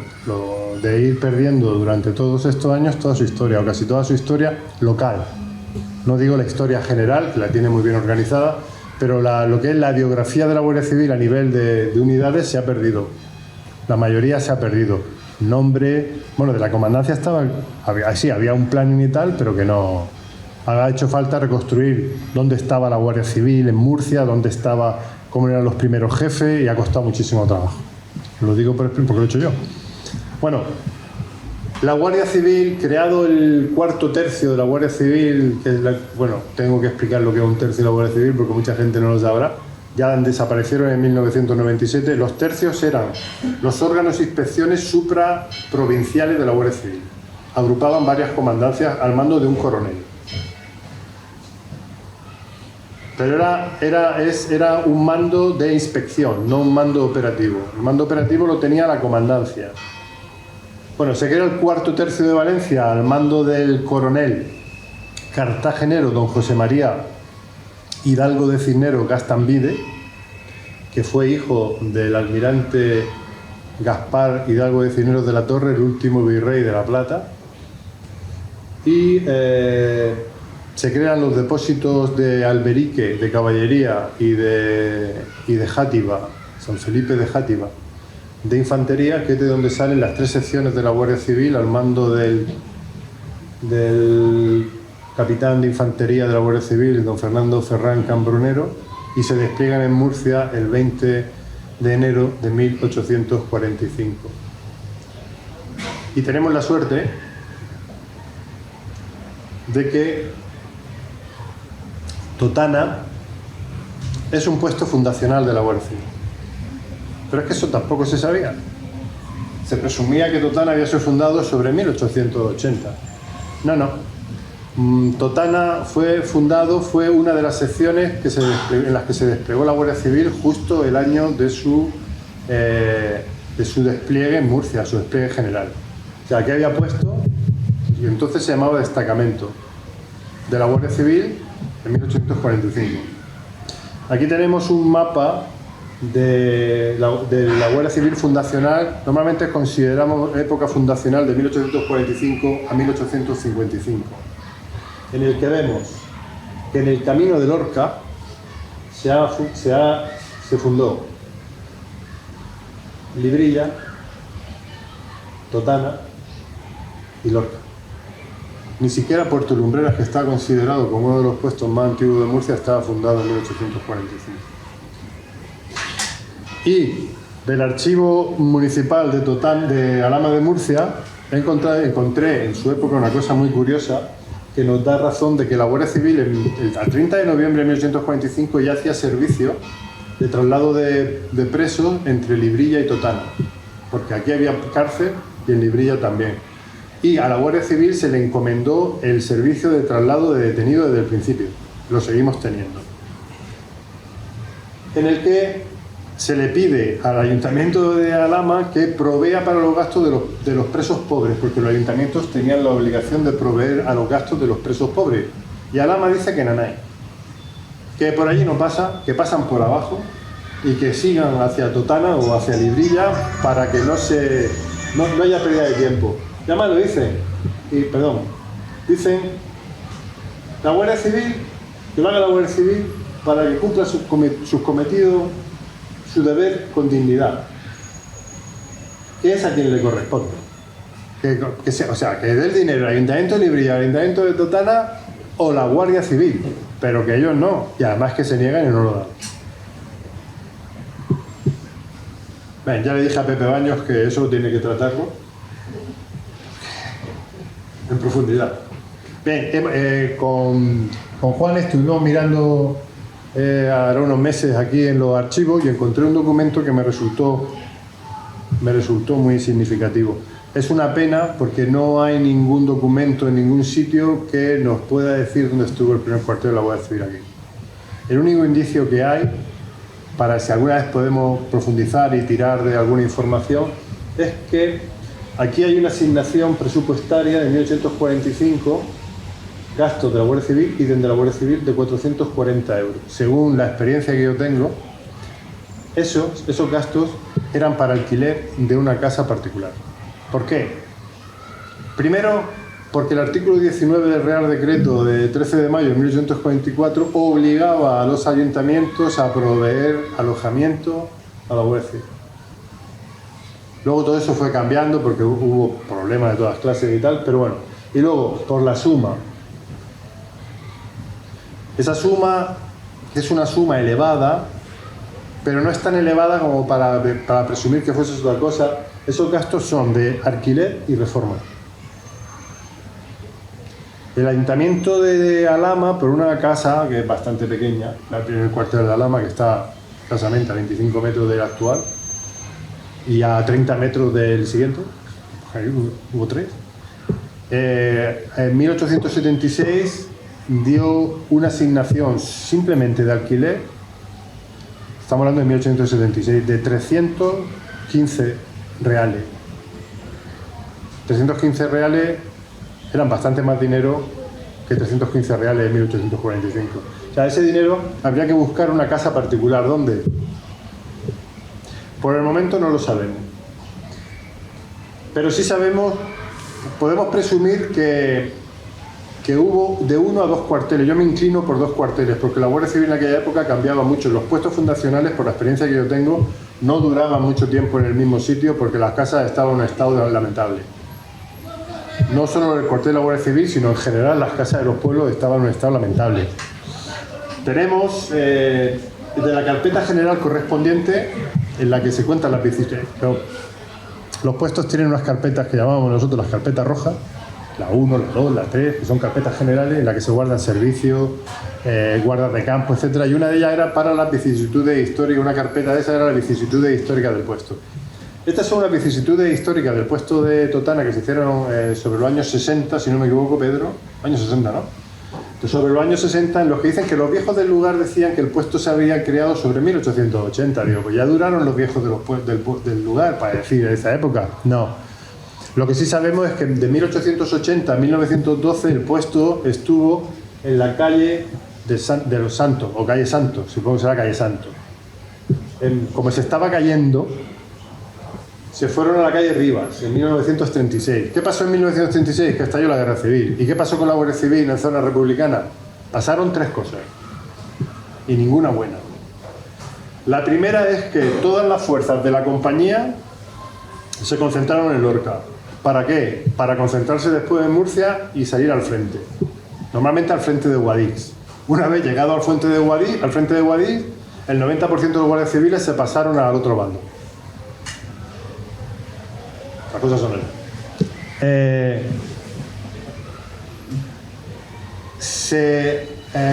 de ir perdiendo durante todos estos años toda su historia, o casi toda su historia local. No digo la historia general, que la tiene muy bien organizada, pero lo que es la biografía de la Guardia Civil a nivel de unidades se ha perdido. La mayoría se ha perdido. Nombre, bueno, de la comandancia había un plan y tal, pero que no... Ha hecho falta reconstruir dónde estaba la Guardia Civil en Murcia, dónde estaba, cómo eran los primeros jefes, y ha costado muchísimo trabajo. Lo digo porque lo he hecho yo. Bueno, la Guardia Civil, creado el cuarto tercio de la Guardia Civil, que es tengo que explicar lo que es un tercio de la Guardia Civil porque mucha gente no lo sabrá. Ya desaparecieron en 1997. Los tercios eran los órganos de inspecciones supraprovinciales de la Guardia Civil. Agrupaban varias comandancias al mando de un coronel. Pero era un mando de inspección, no un mando operativo. El mando operativo lo tenía la comandancia. Bueno, se crea el cuarto tercio de Valencia al mando del coronel cartagenero don José María Hidalgo de Cisneros Gastambide, que fue hijo del almirante Gaspar Hidalgo de Cisneros de la Torre, el último virrey de La Plata. Y se crean los depósitos de Alberique, de Caballería y de Játiva, San Felipe de Játiva, de Infantería, que es de donde salen las tres secciones de la Guardia Civil al mando del capitán de Infantería de la Guardia Civil, don Fernando Ferrán Cambronero, y se despliegan en Murcia el 20 de enero de 1845. Y tenemos la suerte de que Totana es un puesto fundacional de la Guardia Civil. Pero es que eso tampoco se sabía. Se presumía que Totana había sido fundado sobre 1880. No. Totana fue una de las secciones en las que se desplegó la Guardia Civil justo el año de su despliegue en Murcia, su despliegue general. O sea, aquí había puesto, y entonces se llamaba destacamento de la Guardia Civil en 1845. Aquí tenemos un mapa de la Guardia Civil fundacional. Normalmente consideramos época fundacional de 1845 a 1855, en el que vemos que en el camino de Lorca se fundó Librilla, Totana y Lorca. Ni siquiera Puerto Lumbreras, que está considerado como uno de los puestos más antiguos de Murcia, estaba fundado en 1845. Y del archivo municipal de Alhama de Murcia encontré en su época una cosa muy curiosa que nos da razón de que la Guardia Civil el 30 de noviembre de 1845 ya hacía servicio de traslado de presos entre Librilla y Totana, porque aquí había cárcel y en Librilla también. Y a la Guardia Civil se le encomendó el servicio de traslado de detenidos desde el principio. Lo seguimos teniendo. En el que se le pide al Ayuntamiento de Alhama que provea para los gastos de los presos pobres, porque los ayuntamientos tenían la obligación de proveer a los gastos de los presos pobres. Y Alhama dice que nanay, que por allí no pasa, que pasan por abajo y que sigan hacia Totana o hacia Librilla para que no haya pérdida de tiempo. Y además lo dicen, dicen la Guardia Civil, que lo haga la Guardia Civil para que cumpla sus cometidos, su deber con dignidad, que es a quien le corresponde. Que dé el dinero al Ayuntamiento de Librilla, al Ayuntamiento de Totana o la Guardia Civil, pero que ellos no, y además que se niegan y no lo dan. Bien, ya le dije a Pepe Baños que eso tiene que tratarlo en profundidad. Bien, con Juan estuvimos mirando ahora unos meses aquí en los archivos y encontré un documento que me resultó muy significativo. Es una pena porque no hay ningún documento en ningún sitio que nos pueda decir dónde estuvo el primer cuartel de la Guardia Civil aquí. El único indicio que hay, para si alguna vez podemos profundizar y tirar de alguna información, es que aquí hay una asignación presupuestaria de 1845, gastos de la Guardia Civil y de la Guardia Civil de 440 euros. Según la experiencia que yo tengo, esos gastos eran para alquiler de una casa particular. ¿Por qué? Primero, porque el artículo 19 del Real Decreto de 13 de mayo de 1844 obligaba a los ayuntamientos a proveer alojamiento a la Guardia Civil. Luego todo eso fue cambiando porque hubo problemas de todas clases y tal, pero bueno. Y luego, por la suma. Esa suma es una suma elevada, pero no es tan elevada como para presumir que fuese otra cosa. Esos gastos son de alquiler y reforma. El Ayuntamiento de Alhama, por una casa que es bastante pequeña, el primer cuartel de Alhama, que está escasamente a 25 metros del actual y a 30 metros del siguiente, ahí hubo 3, en 1876 dio una asignación simplemente de alquiler, estamos hablando de 1876, de 315 reales. 315 reales eran bastante más dinero que 315 reales en 1845. O sea, ese dinero habría que buscar una casa particular. ¿Dónde? Por el momento no lo sabemos. Pero sí sabemos, podemos presumir que hubo de 1 a 2 cuarteles. Yo me inclino por 2 cuarteles, porque la Guardia Civil en aquella época cambiaba mucho. Los puestos fundacionales, por la experiencia que yo tengo, no duraban mucho tiempo en el mismo sitio porque las casas estaban en un estado lamentable. No solo el cuartel de la Guardia Civil, sino en general las casas de los pueblos estaban en un estado lamentable. Tenemos de la carpeta general correspondiente, en la que se cuentan las vicisitudes. Los puestos tienen unas carpetas que llamamos nosotros las carpetas rojas, la 1, la 2, la 3, que son carpetas generales en las que se guardan servicios, guardas de campo, etc. Y una de ellas era para las vicisitudes históricas, una carpeta de esas era la vicisitudes históricas del puesto. Estas son las vicisitudes históricas del puesto de Totana que se hicieron sobre los años 60, si no me equivoco, Pedro. Años 60, ¿no? Entonces, sobre los años 60, en los que dicen que los viejos del lugar decían que el puesto se había creado sobre 1880. Digo, pues ya duraron los viejos del lugar para decir de esa época. No. Lo que sí sabemos es que de 1880 a 1912 el puesto estuvo en la calle de los Santos, o calle Santos, supongo que será calle Santos. Como se estaba cayendo, se fueron a la calle Rivas en 1936. ¿Qué pasó en 1936? Que estalló la Guerra Civil. ¿Y qué pasó con la Guardia Civil en zona republicana? Pasaron 3 cosas, y ninguna buena. La primera es que todas las fuerzas de la compañía se concentraron en Lorca. ¿Para qué? Para concentrarse después en Murcia y salir al frente. Normalmente al frente de Guadix. Una vez llegado al frente de Guadix, el 90% de los guardias civiles se pasaron al otro bando. Las cosas son esas.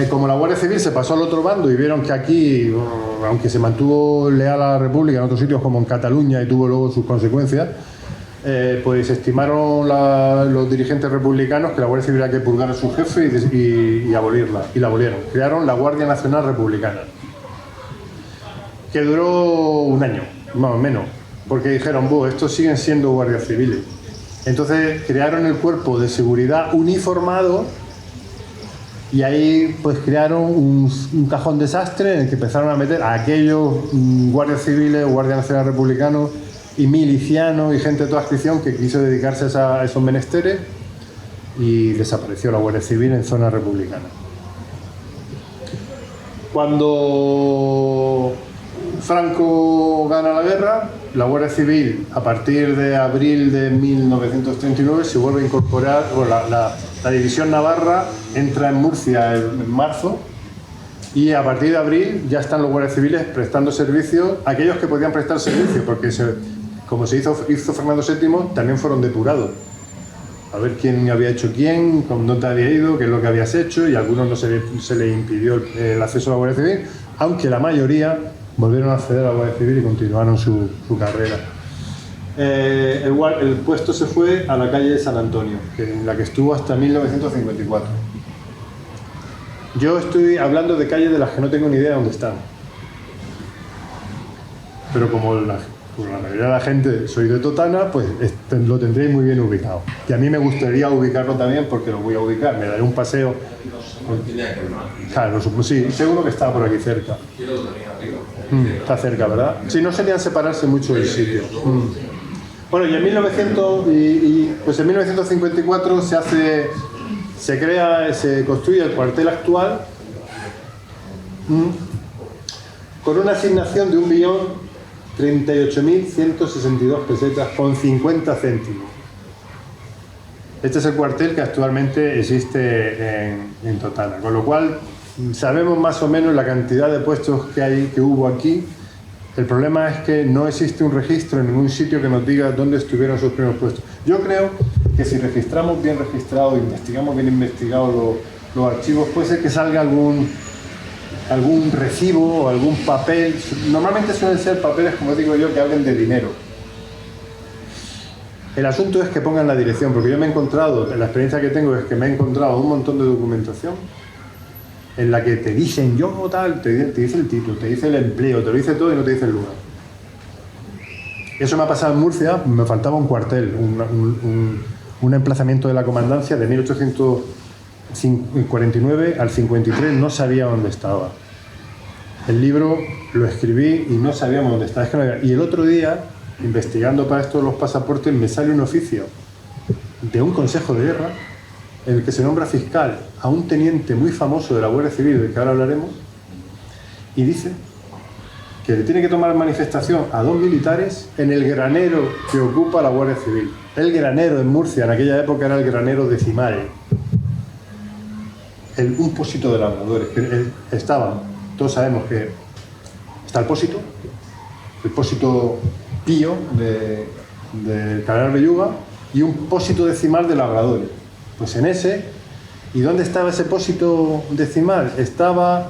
Como la Guardia Civil se pasó al otro bando y vieron que aquí, aunque se mantuvo leal a la República en otros sitios como en Cataluña y tuvo luego sus consecuencias, pues estimaron los dirigentes republicanos que la Guardia Civil había que purgar a su jefe y abolirla, y la abolieron. Crearon la Guardia Nacional Republicana, que duró un año, más o menos, porque dijeron, estos siguen siendo guardias civiles. Entonces crearon el cuerpo de seguridad uniformado y ahí pues crearon un cajón desastre en el que empezaron a meter a aquellos guardias civiles, guardias nacionales republicanos y milicianos y gente de toda adscripción que quiso dedicarse a esos menesteres, y desapareció la Guardia Civil en zona republicana. Cuando Franco gana la guerra, la Guardia Civil, a partir de abril de 1939, se vuelve a incorporar, la División Navarra entra en Murcia en marzo, y a partir de abril ya están los guardias civiles prestando servicio, aquellos que podían prestar servicio, porque como se hizo Fernando VII, también fueron depurados. A ver quién había hecho quién, con dónde había ido, qué es lo que habías hecho, y a algunos no se les impidió el acceso a la Guardia Civil, aunque la mayoría volvieron a acceder a la Guardia Civil y continuaron su carrera. El puesto se fue a la calle de San Antonio, en la que estuvo hasta 1954. Yo estoy hablando de calles de las que no tengo ni idea de dónde están. Pero como la mayoría de la gente soy de Totana, pues lo tendréis muy bien ubicado. Y a mí me gustaría ubicarlo también, porque lo voy a ubicar. Me daré un paseo. Claro, sí, seguro que está por aquí cerca. Está cerca, ¿verdad? Sí, no serían separarse mucho del sitio. Bueno, y en 1954 se construye el cuartel actual con una asignación de 1.038.162 pesetas con 50 céntimos. Este es el cuartel que actualmente existe en Totana, con lo cual sabemos más o menos la cantidad de puestos que hubo aquí. El problema es que no existe un registro en ningún sitio que nos diga dónde estuvieron sus primeros puestos. Yo creo que si registramos bien registrado, investigamos bien investigados los archivos, puede ser que salga algún recibo o algún papel. Normalmente suelen ser papeles, como digo yo, que hablen de dinero. El asunto es que pongan la dirección, porque yo me he encontrado, la experiencia que tengo es que me he encontrado un montón de documentación en la que te dicen yo tal, te dice el título, te dice el empleo, te lo dice todo y no te dice el lugar. Eso me ha pasado en Murcia, me faltaba un cuartel, un emplazamiento de la comandancia de 1849 al 53, no sabía dónde estaba. El libro lo escribí y no sabíamos dónde estaba. Y el otro día, investigando para esto los pasaportes, me sale un oficio de un consejo de guerra en el que se nombra fiscal a un teniente muy famoso de la Guardia Civil, del que ahora hablaremos, y dice que le tiene que tomar manifestación a 2 militares en el granero que ocupa la Guardia Civil. El granero en Murcia, en aquella época, era el granero decimal. Un pósito de labradores. Todos sabemos que está el pósito pío del Canal Belluga y un pósito decimal de labradores. Pues en ese, ¿y dónde estaba ese pósito decimal? Estaba,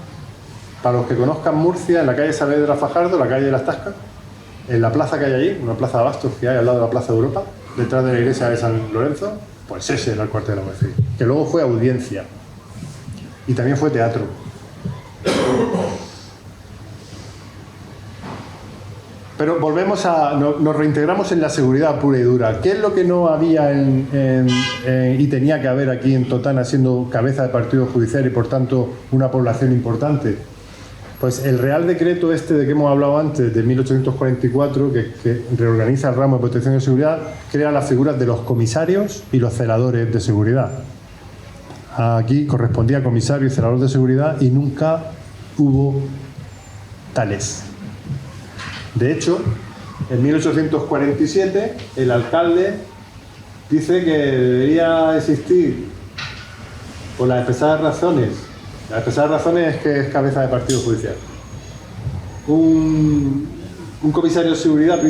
para los que conozcan Murcia, en la calle Saavedra Fajardo, la calle de las Tascas, en la plaza que hay allí, una plaza de abastos que hay al lado de la Plaza de Europa, detrás de la iglesia de San Lorenzo, pues ese era el cuartel de la Guardia Civil, que luego fue audiencia y también fue teatro. Pero nos reintegramos en la seguridad pura y dura. ¿Qué es lo que no había y tenía que haber aquí en Totana, siendo cabeza de partido judicial y por tanto una población importante? Pues el Real Decreto de que hemos hablado antes, de 1844, que reorganiza el ramo de protección y seguridad, crea las figuras de los comisarios y los celadores de seguridad. Aquí correspondía comisario y celador de seguridad y nunca hubo tales. De hecho, en 1847 el alcalde dice que debería existir, por las expresadas razones es que es cabeza de partido judicial, un comisario de seguridad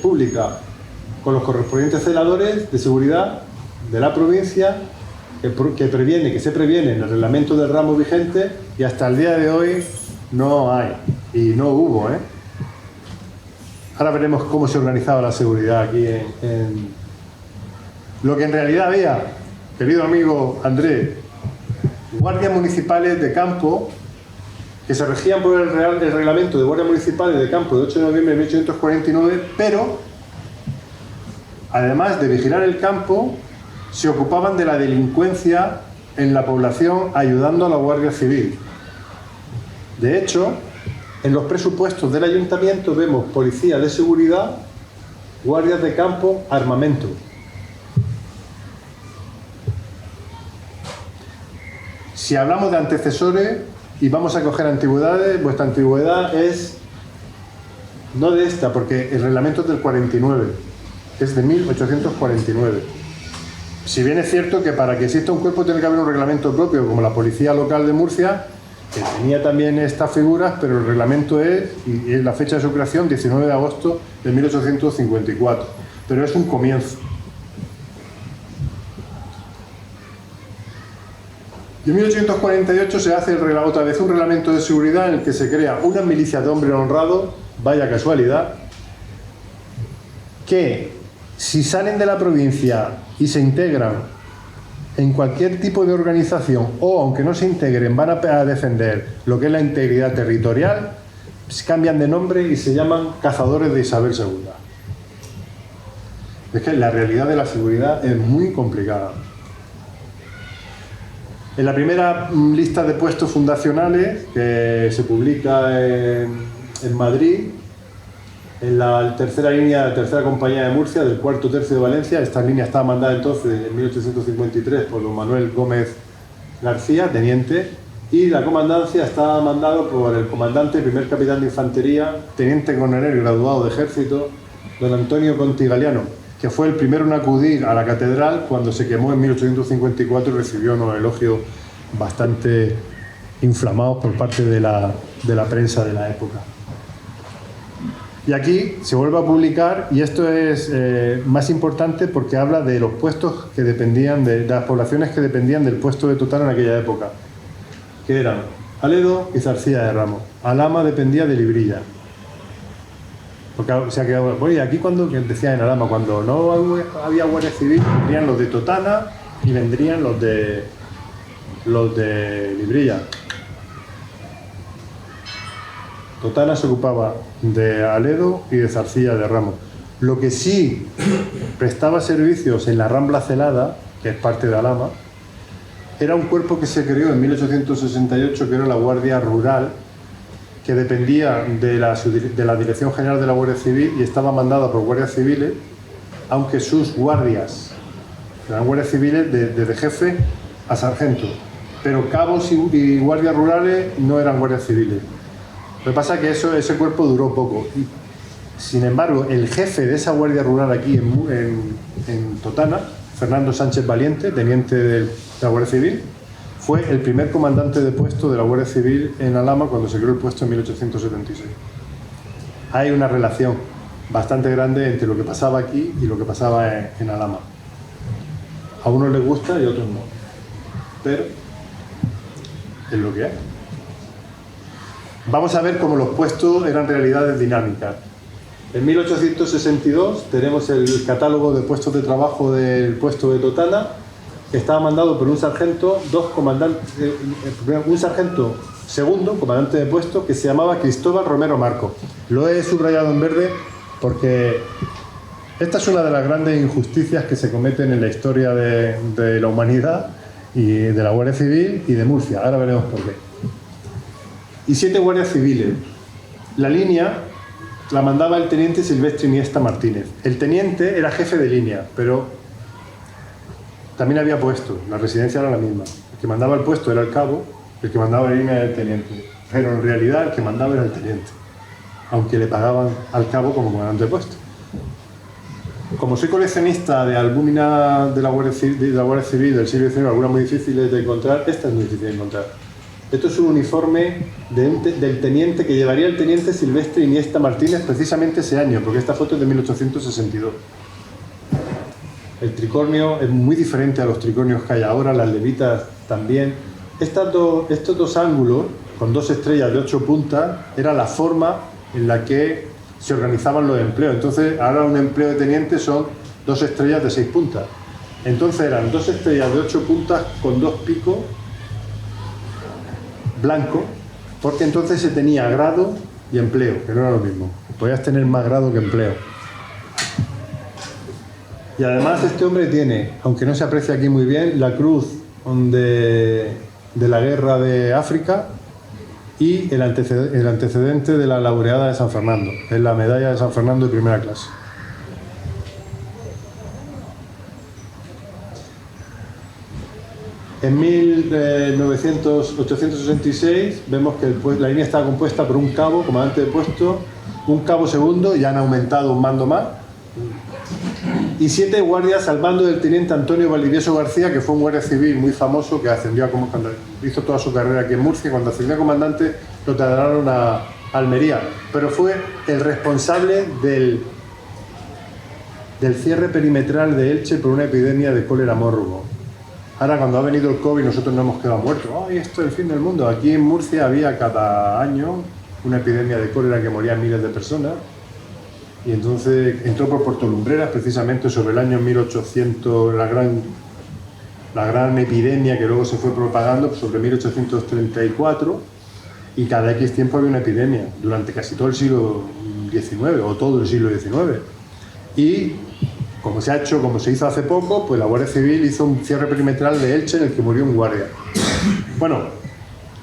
pública con los correspondientes celadores de seguridad de la provincia que se previene en el reglamento del ramo vigente, y hasta el día de hoy no hay y no hubo, Ahora veremos cómo se organizaba la seguridad aquí Lo que en realidad había, querido amigo Andrés, guardias municipales de campo que se regían por el reglamento de Guardia Municipal de Campo de 8 de noviembre de 1849, pero además de vigilar el campo, se ocupaban de la delincuencia en la población ayudando a la Guardia Civil. De hecho, en los presupuestos del ayuntamiento vemos policía de seguridad, guardias de campo, armamento. Si hablamos de antecesores y vamos a coger antigüedades, vuestra antigüedad es no de esta, porque el reglamento es del 49, es de 1849. Si bien es cierto que para que exista un cuerpo tiene que haber un reglamento propio, como la Policía Local de Murcia, que tenía también estas figuras, pero el reglamento es, y es la fecha de su creación, 19 de agosto de 1854. Pero es un comienzo. Y en 1848 se hace otra vez un reglamento de seguridad en el que se crea una milicia de hombres honrados, vaya casualidad, que si salen de la provincia y se integran en cualquier tipo de organización, o aunque no se integren, van a defender lo que es la integridad territorial, pues cambian de nombre y se llaman cazadores de Isabel II. Es que la realidad de la seguridad es muy complicada. En la primera lista de puestos fundacionales, que se publica en Madrid, en la tercera línea, tercera compañía de Murcia, del cuarto tercio de Valencia. Esta línea estaba mandada entonces en 1853 por don Manuel Gómez García, teniente, y la comandancia estaba mandada por el comandante, primer capitán de infantería, teniente coronel graduado de ejército, don Antonio Conti Galiano, que fue el primero en acudir a la catedral cuando se quemó en 1854 y recibió unos elogios bastante inflamados por parte de la prensa de la época. Y aquí se vuelve a publicar, y esto es más importante porque habla de los puestos que dependían, de las poblaciones que dependían del puesto de Totana en aquella época, que eran Aledo y Zarcía de Ramos. Alhama dependía de Librilla. Porque, o sea que, bueno, y aquí cuando decía en Alhama, cuando no había Guardia Civil, vendrían los de Totana y vendrían los de Librilla. Totana se ocupaba de Aledo y de Zarcía de Ramos. Lo que sí prestaba servicios en la Rambla Celada, que es parte de Alhama, era un cuerpo que se creó en 1868, que era la Guardia Rural, que dependía de la Dirección General de la Guardia Civil y estaba mandada por guardias civiles, aunque sus guardias eran guardias civiles desde jefe a sargento, pero cabos y guardias rurales no eran guardias civiles. Lo que pasa es que ese cuerpo duró poco. Sin embargo, el jefe de esa guardia rural aquí en Totana, Fernando Sánchez Valiente, teniente de la Guardia Civil, fue el primer comandante de puesto de la Guardia Civil en Alhama cuando se creó el puesto en 1876. Hay una relación bastante grande entre lo que pasaba aquí y lo que pasaba en Alhama. A unos les gusta y a otros no. Pero es lo que hay. Vamos a ver cómo los puestos eran realidades dinámicas. En 1862 tenemos el catálogo de puestos de trabajo del puesto de Totana, que estaba mandado por un sargento, un sargento segundo, comandante de puesto, que se llamaba Cristóbal Romero Marco. Lo he subrayado en verde porque esta es una de las grandes injusticias que se cometen en la historia de la humanidad y de la Guardia Civil y de Murcia. Ahora veremos por qué. Y 7 guardias civiles. La línea la mandaba el teniente Silvestre Iniesta Martínez. El teniente era jefe de línea, pero también había puesto. La residencia era la misma. El que mandaba el puesto era el cabo, el que mandaba la línea era el teniente. Pero en realidad el que mandaba era el teniente, aunque le pagaban al cabo como comandante de puesto. Como soy coleccionista de albúmina de la Guardia Civil del siglo XIX, algunas muy difíciles de encontrar, esta es muy difícil de encontrar. Esto es un uniforme del teniente que llevaría el teniente Silvestre Iniesta Martínez precisamente ese año, porque esta foto es de 1862. El tricornio es muy diferente a los tricornios que hay ahora, las levitas también. Estos dos ángulos, con 2 estrellas de 8 puntas, era la forma en la que se organizaban los empleos. Entonces, ahora un empleo de teniente son 2 estrellas de 6 puntas. Entonces eran 2 estrellas de 8 puntas con 2 picos blancos porque entonces se tenía grado y empleo, que no era lo mismo. Podías tener más grado que empleo. Y además este hombre tiene, aunque no se aprecia aquí muy bien, la cruz de la guerra de África y el antecedente de la laureada de San Fernando. Es la medalla de San Fernando de primera clase. En 866 vemos que la línea está compuesta por un cabo, comandante de puesto, un cabo segundo, y han aumentado un mando más, y 7 guardias al mando del teniente Antonio Valdivieso García, que fue un guardia civil muy famoso, que ascendió cuando hizo toda su carrera aquí en Murcia. Cuando ascendió a comandante lo trasladaron a Almería, pero fue el responsable del cierre perimetral de Elche por una epidemia de cólera morbo. Ahora, cuando ha venido el COVID, nosotros no hemos quedado muertos. ¡Ay, esto es el fin del mundo! Aquí en Murcia había cada año una epidemia de cólera que morían miles de personas. Y entonces entró por Puerto Lumbreras, precisamente sobre el año 1800, la gran epidemia que luego se fue propagando sobre 1834. Y cada X tiempo había una epidemia, durante casi todo el siglo XIX, o todo el siglo XIX. Y como se hizo hace poco, pues la Guardia Civil hizo un cierre perimetral de Elche en el que murió un guardia. Bueno,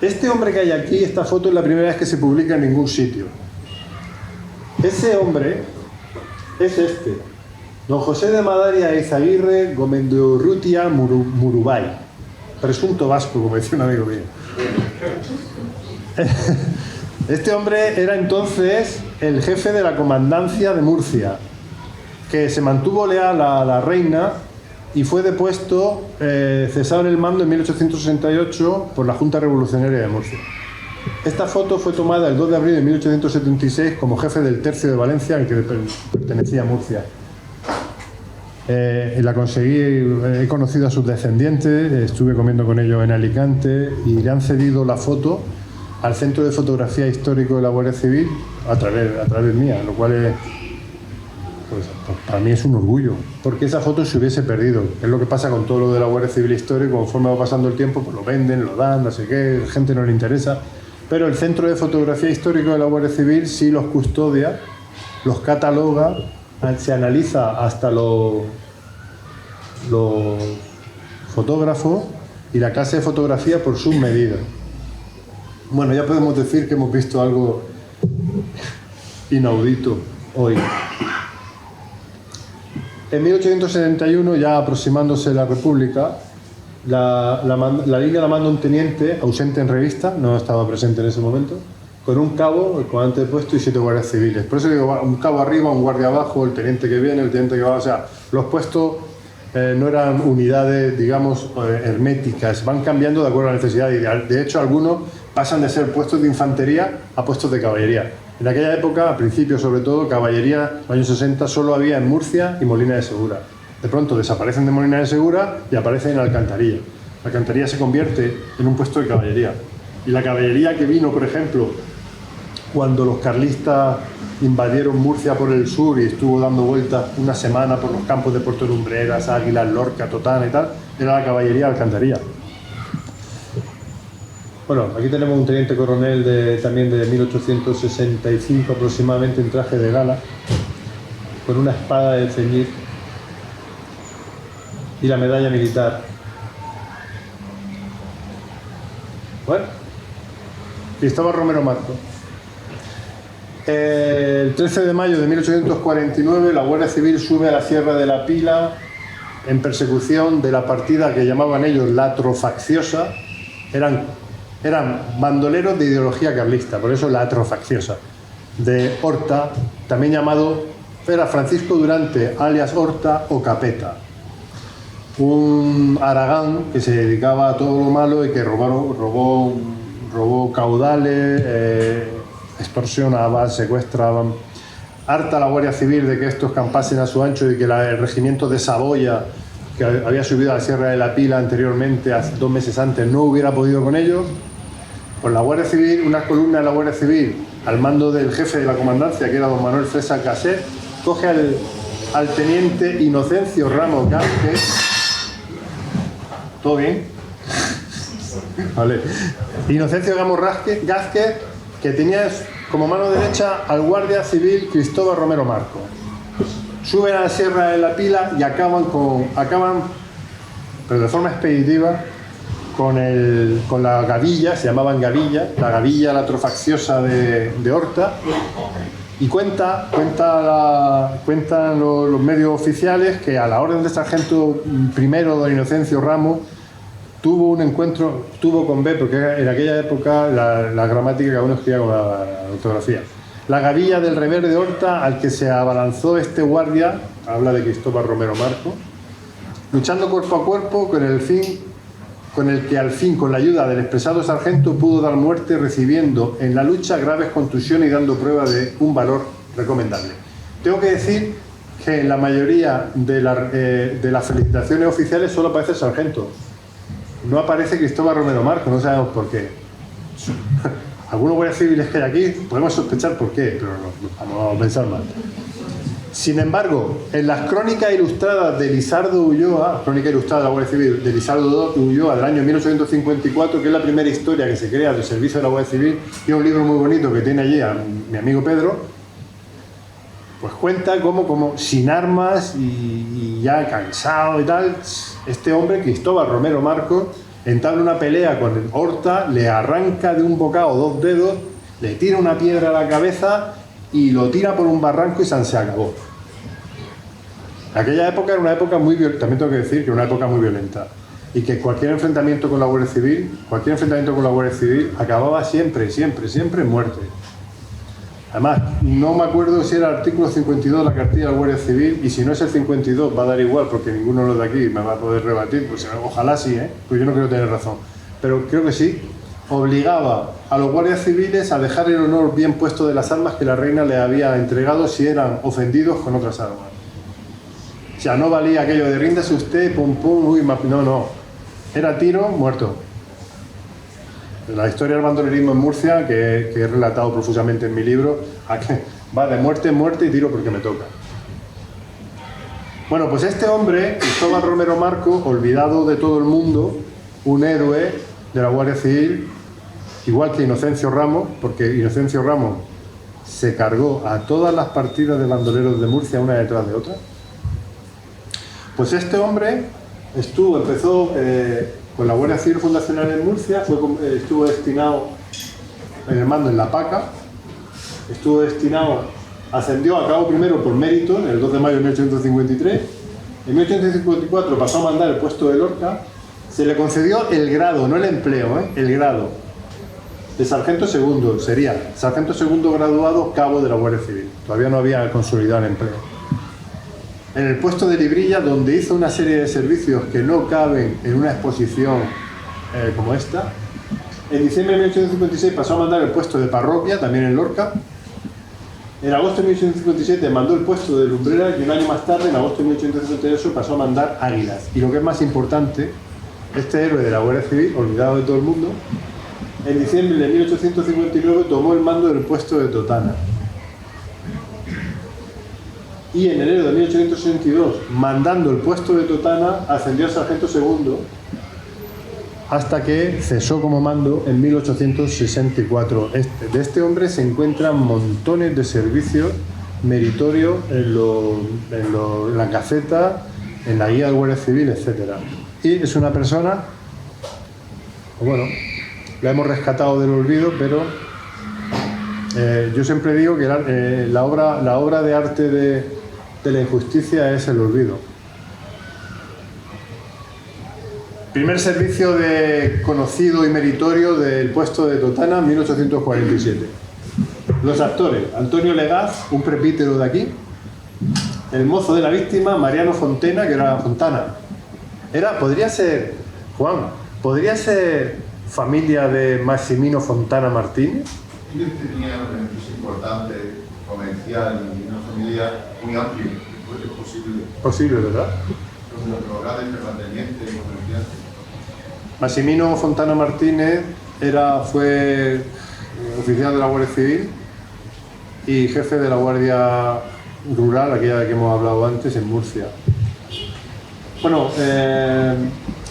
este hombre que hay aquí, esta foto es la primera vez que se publica en ningún sitio. Ese hombre es este, don José de Madaria Eizaguirre Gomendorrutia Murubay, presunto vasco, como decía un amigo mío. Este hombre era entonces el jefe de la comandancia de Murcia, que se mantuvo leal a la reina y fue depuesto, cesado en el mando en 1868 por la Junta Revolucionaria de Murcia. Esta foto fue tomada el 2 de abril de 1876 como jefe del tercio de Valencia, al que pertenecía a Murcia. La conseguí, he conocido a sus descendientes, estuve comiendo con ellos en Alicante y le han cedido la foto al Centro de Fotografía Histórico de la Guardia Civil a través mía, lo cual es... Pues para mí es un orgullo, porque esa foto se hubiese perdido. Es lo que pasa con todo lo de la Guardia Civil Histórica, conforme va pasando el tiempo, pues lo venden, lo dan, no sé qué, la gente no le interesa. Pero el Centro de Fotografía Histórico de la Guardia Civil sí los custodia, los cataloga, se analiza hasta los fotógrafos y la clase de fotografía por sus medidas. Bueno, ya podemos decir que hemos visto algo inaudito hoy. En 1871, ya aproximándose la República, la línea la manda un teniente ausente en revista, no estaba presente en ese momento, con un cabo, el comandante de puesto y 7 guardias civiles. Por eso digo, un cabo arriba, un guardia abajo, el teniente que viene, el teniente que va. O sea, los puestos no eran unidades, digamos, herméticas, van cambiando de acuerdo a la necesidad. Y de hecho, algunos pasan de ser puestos de infantería a puestos de caballería. En aquella época, a principios sobre todo, caballería, en los años 60, solo había en Murcia y Molina de Segura. De pronto desaparecen de Molina de Segura y aparecen en Alcantarilla. Alcantarilla se convierte en un puesto de caballería. Y la caballería que vino, por ejemplo, cuando los carlistas invadieron Murcia por el sur y estuvo dando vueltas una semana por los campos de Puerto Lumbreras, Águilas, Lorca, Totana y tal, era la caballería de Alcantarilla. Bueno, aquí tenemos un teniente coronel también de 1865 aproximadamente, en traje de gala, con una espada de ceñir y la medalla militar. Bueno, Cristóbal Romero Marco. El 13 de mayo de 1849 la Guardia Civil sube a la Sierra de la Pila en persecución de la partida que llamaban ellos latrofacciosa. Eran bandoleros de ideología carlista, por eso latrofacciosa, de Horta, también llamado, era Francisco Durante, alias Horta o Capeta, un aragán que se dedicaba a todo lo malo y que robó caudales, extorsionaban, secuestraban. Harta la Guardia Civil de que estos campasen a su ancho y que el regimiento de Saboya, que había subido a la Sierra de la Pila anteriormente, 2 meses antes, no hubiera podido con ellos. Pues la Guardia Civil, una columna de la Guardia Civil, al mando del jefe de la comandancia, que era don Manuel César Caset, coge al teniente Inocencio Ramos Gánquez. ¿Todo bien? Vale. Inocencio Gamo Gázquez, que tenía como mano derecha al guardia civil Cristóbal Romero Marco. Suben a la Sierra de la Pila y acaban, pero de forma expeditiva, con la gavilla, se llamaban gavilla, la gavilla latrofacciosa de Horta, y cuentan los medios oficiales que a la orden del sargento primero don Inocencio Ramos tuvo con B, porque en aquella época la gramática cada uno escribía con la ortografía. La gavilla del rever de Horta al que se abalanzó este guardia, habla de Cristóbal Romero Marco, luchando cuerpo a cuerpo con el que al fin, con la ayuda del expresado sargento, pudo dar muerte, recibiendo en la lucha graves contusiones y dando prueba de un valor recomendable. Tengo que decir que en la mayoría de las felicitaciones oficiales solo aparece el sargento. No aparece Cristóbal Romero Marco, no sabemos por qué. Algunos guardias civiles que hay aquí podemos sospechar por qué, pero no, vamos a pensar mal. Sin embargo, en las crónicas ilustradas de Lizardo Ulloa, crónica ilustrada de la Guardia Civil de Lizardo Ulloa del año 1854, que es la primera historia que se crea del servicio de la Guardia Civil, y es un libro muy bonito que tiene allí a mi amigo Pedro, pues cuenta cómo sin armas y ya cansado y tal, este hombre, Cristóbal Romero Marcos, entabla una pelea con el Horta, le arranca de un bocado 2 dedos, le tira una piedra a la cabeza y lo tira por un barranco y se acabó. Aquella época era una época muy violenta, también tengo que decir que era una época muy violenta, y que cualquier enfrentamiento con la Guardia Civil acababa siempre en muerte. Además, no me acuerdo si era el artículo 52 de la cartilla de la Guardia Civil, y si no es el 52 va a dar igual porque ninguno de los de aquí me va a poder rebatir, pues ojalá sí, pues yo no creo tener razón, pero creo que sí, obligaba a los guardias civiles a dejar el honor bien puesto de las armas que la reina le había entregado si eran ofendidos con otras armas. O sea, no valía aquello de ríndase usted, pum pum, uy, no, era tiro, muerto. La historia del bandolerismo en Murcia, que he relatado profusamente en mi libro, va de muerte en muerte y tiro porque me toca. Bueno, pues este hombre, Cristóbal Romero Marco, olvidado de todo el mundo, un héroe de la Guardia Civil, igual que Inocencio Ramos, porque Inocencio Ramos se cargó a todas las partidas de bandoleros de Murcia una detrás de otra. Pues este hombre empezó con la Guardia Civil Fundacional en Murcia, estuvo destinado en el mando en La Paca, ascendió a cabo primero por mérito, el 2 de mayo de 1853, en 1854 pasó a mandar el puesto de Lorca, se le concedió el grado, no el empleo, el grado de sargento segundo, sería sargento segundo graduado cabo de la Guardia Civil, todavía no había consolidado el empleo. En el puesto de Librilla, donde hizo una serie de servicios que no caben en una exposición como esta. En diciembre de 1856 pasó a mandar el puesto de parroquia, también en Lorca. En agosto de 1857 mandó el puesto de lumbrera y un año más tarde, en agosto de 1858, pasó a mandar águilas. Y lo que es más importante, este héroe de la Guardia Civil, olvidado de todo el mundo, en diciembre de 1859 tomó el mando del puesto de Totana. Y en enero de 1862, mandando el puesto de Totana, ascendió a sargento segundo hasta que cesó como mando en 1864. De este hombre se encuentran montones de servicios meritorios en la Gaceta, en la guía de Guardia Civil, etc. Y es una persona, bueno, la hemos rescatado del olvido, pero yo siempre digo que la obra de arte de la injusticia es el olvido. Primer servicio de conocido y meritorio del puesto de Totana, 1847. Los actores: Antonio Legaz, un prepítero de aquí; el mozo de la víctima, Mariano Fontana, que era Fontana. Podría ser, Juan, podría ser familia de Maximino Fontana Martínez. Ellos tenían un beneficio importante comercial y una familia muy amplia, pues es posible. Posible, ¿verdad? Los grandes terratenientes y comerciantes. Maximino Fontana Martínez fue oficial de la Guardia Civil y jefe de la Guardia Rural, aquella de que hemos hablado antes, en Murcia. Bueno,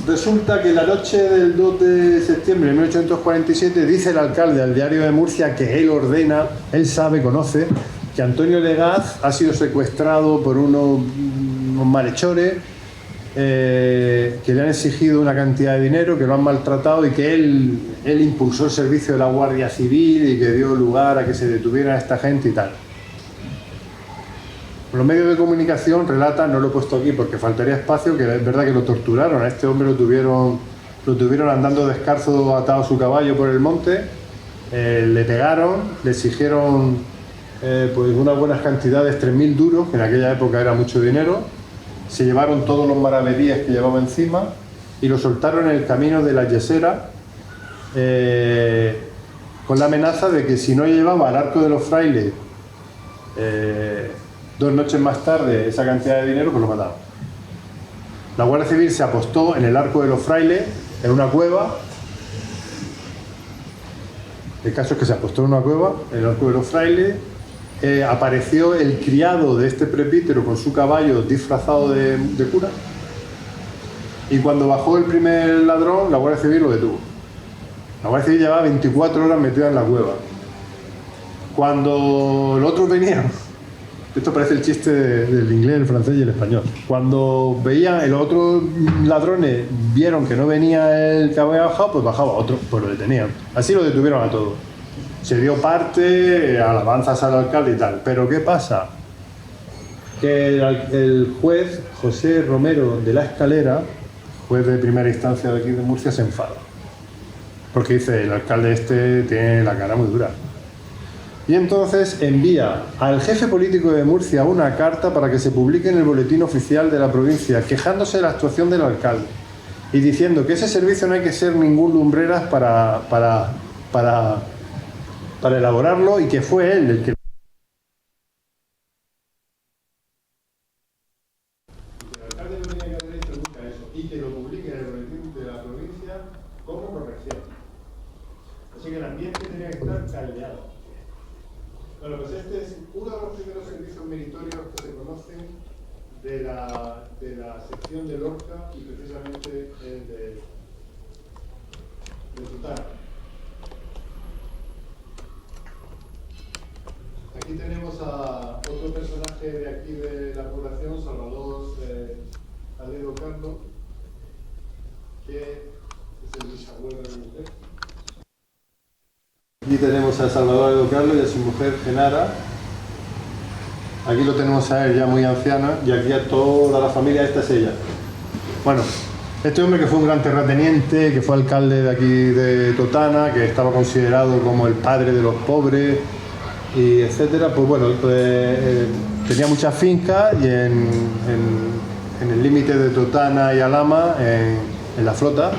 resulta que la noche del 2 de septiembre de 1847 dice el alcalde al Diario de Murcia que él ordena, él sabe, conoce, que Antonio Legaz ha sido secuestrado por unos malhechores que le han exigido una cantidad de dinero, que lo han maltratado y que él impulsó el servicio de la Guardia Civil y que dio lugar a que se detuviera a esta gente y tal. Los medios de comunicación relatan, no lo he puesto aquí porque faltaría espacio, que es verdad que lo torturaron. A este hombre lo tuvieron andando descalzo, atado a su caballo por el monte, le pegaron, le exigieron pues unas buenas cantidades, 3.000 duros, que en aquella época era mucho dinero. Se llevaron todos los maravedíes que llevaba encima y lo soltaron en el camino de la Yesera, con la amenaza de que si no llevaba al Arco de los Frailes 2 noches más tarde esa cantidad de dinero, pues lo mataban. La Guardia Civil se apostó en el Arco de los Frailes, en una cueva. El caso es que se apostó en una cueva, en el Arco de los Frailes. Apareció el criado de este presbítero con su caballo disfrazado de cura. Y cuando bajó el primer ladrón, la Guardia Civil lo detuvo. La Guardia Civil llevaba 24 horas metida en la cueva. Cuando los otros venían, esto parece el chiste del inglés, el francés y el español. Cuando veían, los otros ladrones vieron que no venía el que había bajado, pues bajaba otro, pues lo detenían. Así lo detuvieron a todos. Se dio parte, alabanzas al alcalde y tal. Pero ¿qué pasa? Que el juez José Romero de la Escalera, juez de primera instancia de aquí de Murcia, se enfada. Porque dice, el alcalde este tiene la cara muy dura. Y entonces envía al jefe político de Murcia una carta para que se publique en el boletín oficial de la provincia, quejándose de la actuación del alcalde y diciendo que ese servicio no hay que ser ningún lumbreras para elaborarlo, y que fue él el que... El alcalde no tenía que haber hecho nunca eso, y que lo publique en el boletín de la provincia como corrección. Así que el ambiente tenía que estar caldeado. Bueno, pues este es uno de los primeros servicios meritorios que se conocen de la sección de Lorca, y precisamente el de Tutana. Aquí tenemos a otro personaje de aquí de la población, Salvador Aledo Carlos, que es el bisabuelo de mi mujer. Aquí tenemos a Salvador Aledo Carlos y a su mujer Genara. Aquí lo tenemos a él ya muy anciana, y aquí a toda la familia. Esta es ella. Bueno, este hombre que fue un gran terrateniente, que fue alcalde de aquí de Totana, que estaba considerado como el padre de los pobres, y etcétera, pues bueno, tenía muchas fincas, y en el límite de Totana y Alhama, en la Flota,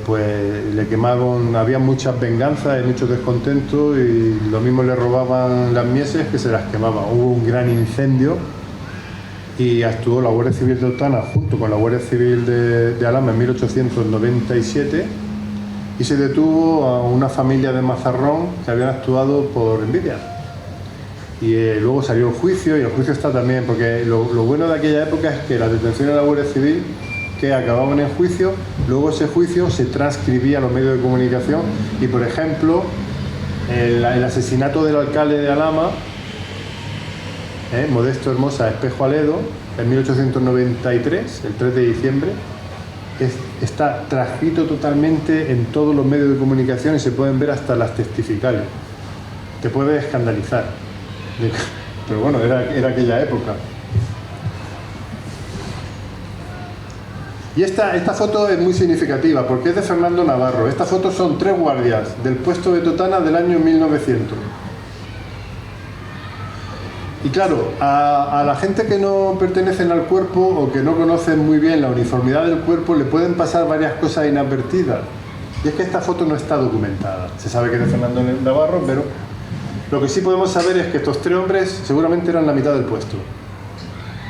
pues le quemaron, había muchas venganzas y muchos descontentos, y lo mismo le robaban las mieses que se las quemaban. Hubo un gran incendio y actuó la Guardia Civil de Totana junto con la Guardia Civil de Alhama en 1897, y se detuvo a una familia de Mazarrón que habían actuado por envidia. Y luego salió el juicio, y el juicio está también, porque lo bueno de aquella época es que las detenciones de la Guardia Civil, que acababan en juicio, luego ese juicio se transcribía a los medios de comunicación, y por ejemplo el asesinato del alcalde de Alhama, Modesto Hermosa Espejo Aledo, en 1893, el 3 de diciembre, está transcrito totalmente en todos los medios de comunicación, y se pueden ver hasta las testificales. Te puede escandalizar, pero bueno, era aquella época. Y esta foto es muy significativa porque es de Fernando Navarro. Esta foto son 3 guardias del puesto de Totana del año 1900. Y claro, a la gente que no pertenecen al cuerpo o que no conocen muy bien la uniformidad del cuerpo, le pueden pasar varias cosas inadvertidas. Y es que esta foto no está documentada. Se sabe que es de Fernando Navarro, pero lo que sí podemos saber es que estos 3 hombres seguramente eran la mitad del puesto.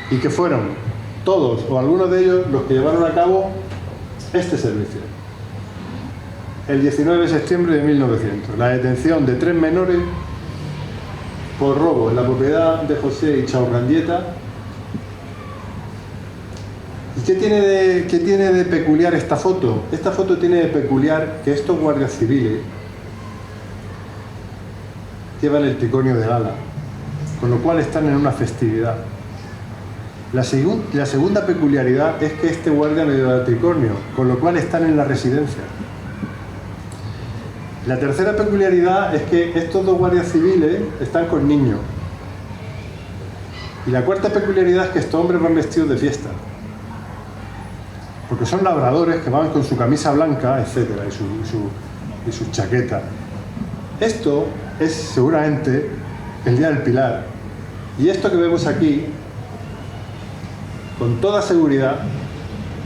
Y que fueron todos o algunos de ellos los que llevaron a cabo este servicio. El 19 de septiembre de 1900, la detención de 3 menores por robo en la propiedad de José Ichaurrandieta, ¿Y qué tiene de peculiar esta foto? Esta foto tiene de peculiar que estos guardias civiles llevan el tricornio de gala, con lo cual están en una festividad. La segunda peculiaridad es que este guardia no lleva el tricornio, con lo cual están en la residencia. La tercera peculiaridad es que estos dos guardias civiles están con niños. Y la cuarta peculiaridad es que estos hombres van vestidos de fiesta. Porque son labradores que van con su camisa blanca, etcétera, y su chaqueta. Esto es seguramente el Día del Pilar. Y esto que vemos aquí, con toda seguridad,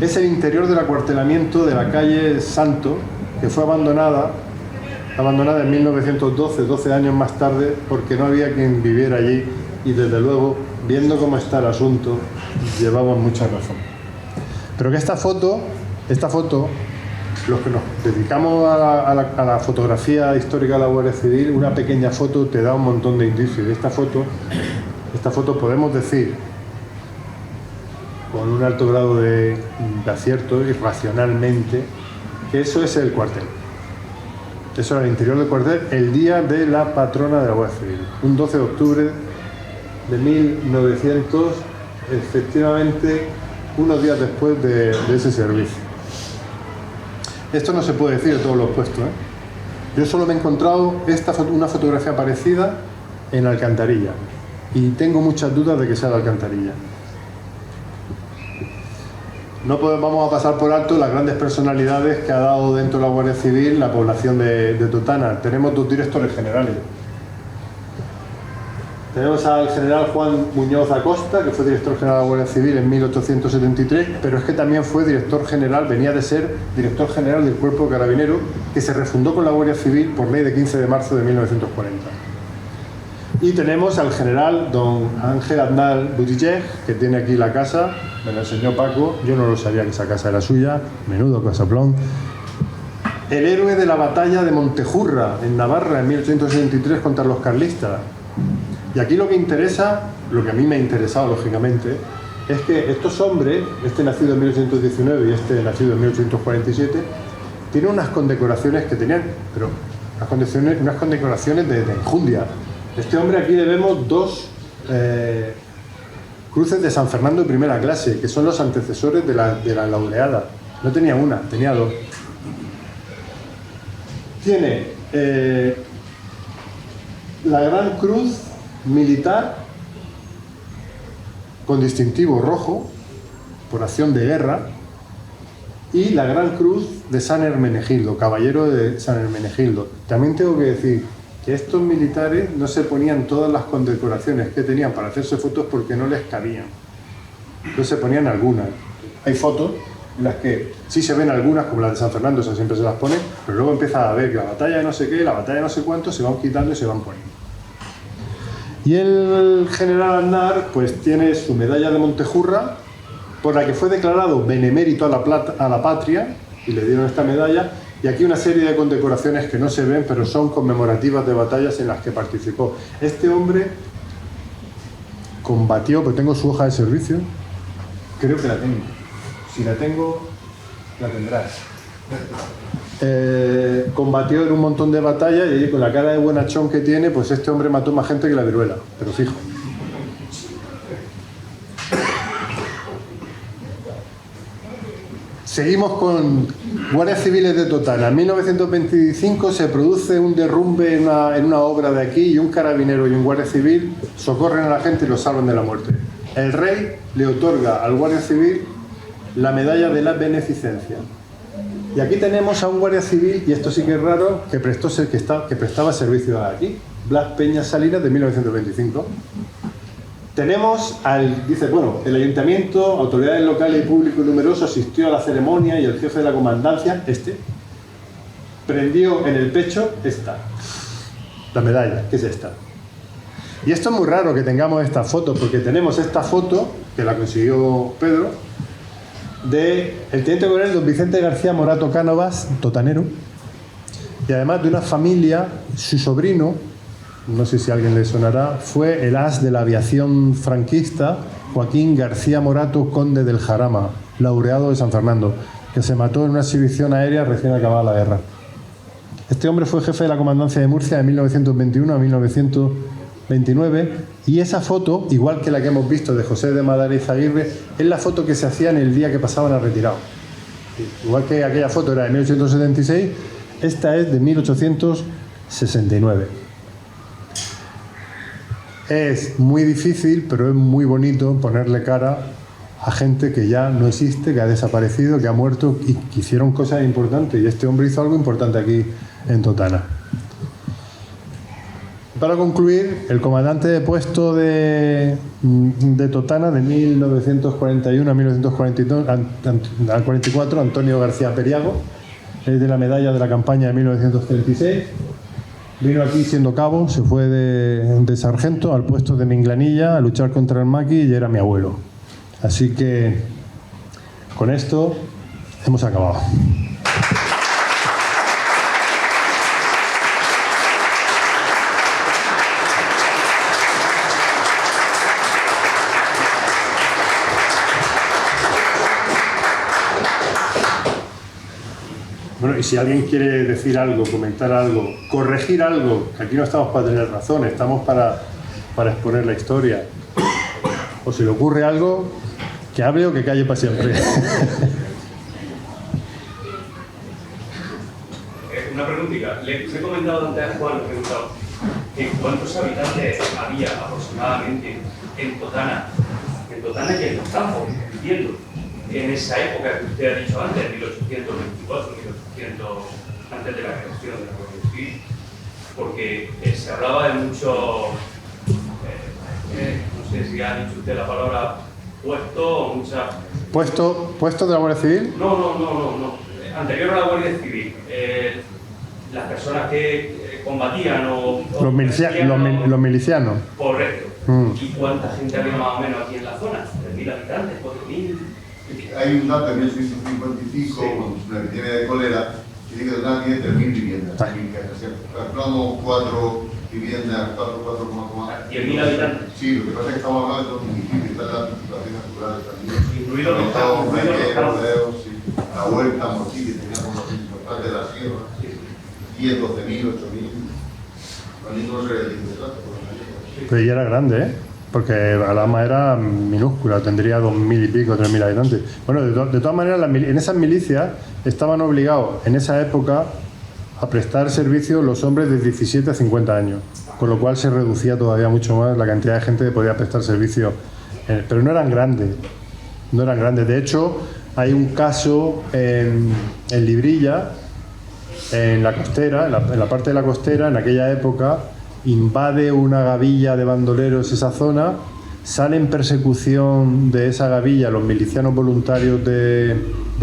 es el interior del acuartelamiento de la calle Santo, que fue abandonada en 1912, 12 años más tarde, porque no había quien viviera allí y desde luego, viendo cómo está el asunto, llevamos mucha razón. Pero que esta foto, los que nos dedicamos a la fotografía histórica de la Guardia Civil, una pequeña foto te da un montón de indicios. Esta foto podemos decir, con un alto grado de acierto y racionalmente, que eso es el cuartel. Eso era el interior del cuartel, el día de la patrona de la Guardia Civil, un 12 de octubre de 1900, efectivamente unos días después de ese servicio. Esto no se puede decir de todos los puestos, ¿eh? Yo solo me he encontrado una fotografía parecida en Alcantarilla y tengo muchas dudas de que sea de Alcantarilla. No vamos a pasar por alto las grandes personalidades que ha dado dentro de la Guardia Civil la población de Totana. Tenemos dos directores generales. Tenemos al general Juan Muñoz Acosta, que fue director general de la Guardia Civil en 1873, pero es que también fue director general, venía de ser director general del Cuerpo Carabinero, que se refundó con la Guardia Civil por ley de 15 de marzo de 1940. Y tenemos al general don Ángel Aznar Buttigieg, que tiene aquí la casa, me lo enseñó Paco, yo no lo sabía que esa casa era suya, menudo casaplón. El héroe de la batalla de Montejurra, en Navarra, en 1873, contra los carlistas. Y aquí lo que interesa, lo que a mí me ha interesado lógicamente, es que estos hombres, este nacido en 1819 y este nacido en 1847, tienen unas condecoraciones que tenían, pero unas condecoraciones de enjundia. Este hombre aquí le vemos dos cruces de San Fernando de primera clase, que son los antecesores de la laureada. No tenía una, tenía dos. Tiene la Gran Cruz Militar con distintivo rojo por acción de guerra y la Gran Cruz de San Hermenegildo, caballero de San Hermenegildo. También tengo que decir que estos militares no se ponían todas las condecoraciones que tenían para hacerse fotos porque no les cabían. Entonces se ponían algunas. Hay fotos en las que sí se ven algunas, como la de San Fernando, esas siempre se las ponen, pero luego empieza a ver que la batalla de no sé qué, la batalla de no sé cuánto, se van quitando y se van poniendo. Y el general Aznar pues tiene su medalla de Montejurra, por la que fue declarado benemérito a la patria, y le dieron esta medalla, y aquí una serie de condecoraciones que no se ven, pero son conmemorativas de batallas en las que participó. Este hombre combatió, pues tengo su hoja de servicio, creo que la tengo. Si la tengo, la tendrás. Combatió en un montón de batallas y con la cara de buenachón que tiene, pues este hombre mató más gente que la viruela, pero fijo. Seguimos con Guardias Civiles de Totana. En 1925 se produce un derrumbe en una obra de aquí y un carabinero y un guardia civil socorren a la gente y los salvan de la muerte. El rey le otorga al guardia civil la medalla de la beneficencia. Y aquí tenemos a un guardia civil, y esto sí que es raro, que prestaba servicio aquí, Blas Peña Salinas, de 1925. Tenemos el ayuntamiento, autoridades locales y público numeroso asistió a la ceremonia y el jefe de la comandancia, prendió en el pecho la medalla, que es esta. Y esto es muy raro que tengamos esta foto, porque tenemos esta foto, que la consiguió Pedro, del teniente coronel don Vicente García Morato Cánovas, totanero, y además de una familia, su sobrino, no sé si a alguien le sonará, fue el as de la aviación franquista, Joaquín García Morato, conde del Jarama, laureado de San Fernando, que se mató en una exhibición aérea recién acabada la guerra. Este hombre fue jefe de la comandancia de Murcia de 1921 a 1929 y esa foto, igual que la que hemos visto de José de Madara y Izaguirre, es la foto que se hacía en el día que pasaban a retirado. Igual que aquella foto era de 1876, esta es de 1869. Es muy difícil, pero es muy bonito ponerle cara a gente que ya no existe, que ha desaparecido, que ha muerto y que hicieron cosas importantes. Y este hombre hizo algo importante aquí en Totana. Para concluir, el comandante de puesto de Totana de 1941 a 1944, Antonio García Periago, es de la medalla de la campaña de 1936. Vino aquí siendo cabo, se fue de sargento al puesto de Minglanilla a luchar contra el maqui y era mi abuelo. Así que con esto hemos acabado. Bueno, y si alguien quiere decir algo, comentar algo, corregir algo, que aquí no estamos para tener razón, estamos para exponer la historia, o si le ocurre algo, que hable o que calle para siempre. Una preguntita. Les he comentado antes a Juan, le he preguntado cuántos habitantes había aproximadamente en Totana y en los campos, viviendo en esa época que usted ha dicho antes, 1824, 1800, antes de la creación de la Guardia Civil, porque se hablaba de mucho, no sé si ha dicho usted la palabra puesto o mucha... ¿Puesto de la Guardia Civil? No. Anterior a la Guardia Civil, las personas que combatían o los milicianos. Correcto. ¿Y cuánta gente había más o menos aquí en la zona? ¿3.000 habitantes? ¿4.000? Hay un dato de 1855, cuando se una epidemia de cólera, que dice que Totana tiene 3.000 viviendas. Calculamos 4 viviendas, 10.000 habitantes. Sí, lo que pasa es que estamos hablando de un municipio que está en las situaciones naturales también. Incluidos los campos. La huerta, Morcillo, que teníamos los importantes de la sierra, y el 12.000, 8.000. No se le dice tanto. Pero ella era grande, ¿eh? Porque Alhama era minúscula, tendría 2.000 y pico, 3.000 habitantes. Bueno, de todas maneras, en esas milicias estaban obligados en esa época a prestar servicio los hombres de 17 a 50 años, con lo cual se reducía todavía mucho más la cantidad de gente que podía prestar servicio. Pero no eran grandes, De hecho, hay un caso en Librilla, en la costera, en la parte de la costera, en aquella época, invade una gavilla de bandoleros esa zona, sale en persecución de esa gavilla los milicianos voluntarios de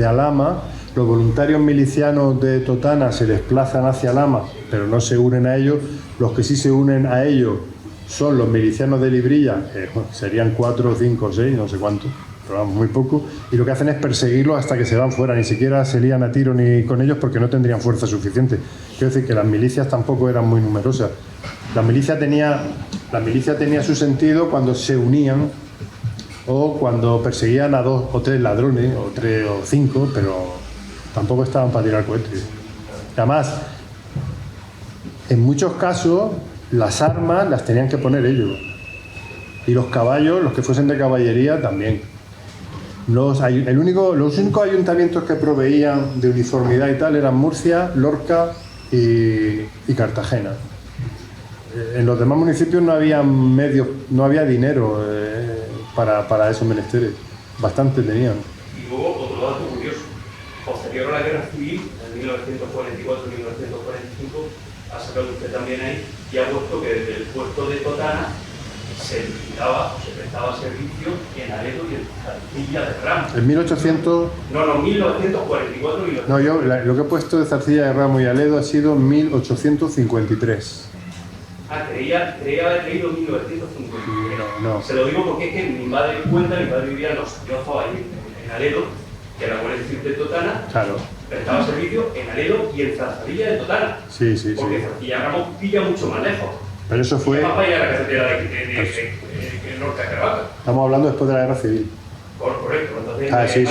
Alhama, los voluntarios milicianos de Totana se desplazan hacia Alhama, pero no se unen a ellos, los que sí se unen a ellos son los milicianos de Librilla, serían 4, 5, 6, no sé cuántos, pero vamos, muy poco, y lo que hacen es perseguirlos hasta que se van fuera, ni siquiera se lían a tiro ni con ellos porque no tendrían fuerza suficiente. Quiero decir que las milicias tampoco eran muy numerosas. La milicia tenía su sentido cuando se unían o cuando perseguían a 2 o 3 ladrones, o 3 o 5, pero tampoco estaban para tirar cohetes. Además, en muchos casos, las armas las tenían que poner ellos. Y los caballos, los que fuesen de caballería, también. Los únicos ayuntamientos que proveían de uniformidad y tal eran Murcia, Lorca y Cartagena. En los demás municipios no había medios, no había dinero para esos menesteres. Bastante tenían. Y luego, otro dato curioso. Posterior a la Guerra Civil, en 1944-1945, ha sacado usted también ahí y ha puesto que desde el puerto de Totana se licitaba o se prestaba servicio en Aledo y en Zarcilla de Ramos. En 1800... No, 1944 y... No, yo lo que he puesto de Zarcilla de Ramos y Aledo ha sido 1853. Creía haber leído 1953. No. Se lo digo porque es que mi madre vivía yo estaba ahí en Aledo, que era la Guardia Civil de Totana. Claro. Prestaba servicio en Aledo y en Zarzadilla de Totana. Sí. Porque Zarzadilla de Ramos pilla mucho más lejos. Pero eso fue... Más para allá la carretera de norte a Caravaca. Estamos hablando después de la Guerra Civil. Correcto, entonces... Sí,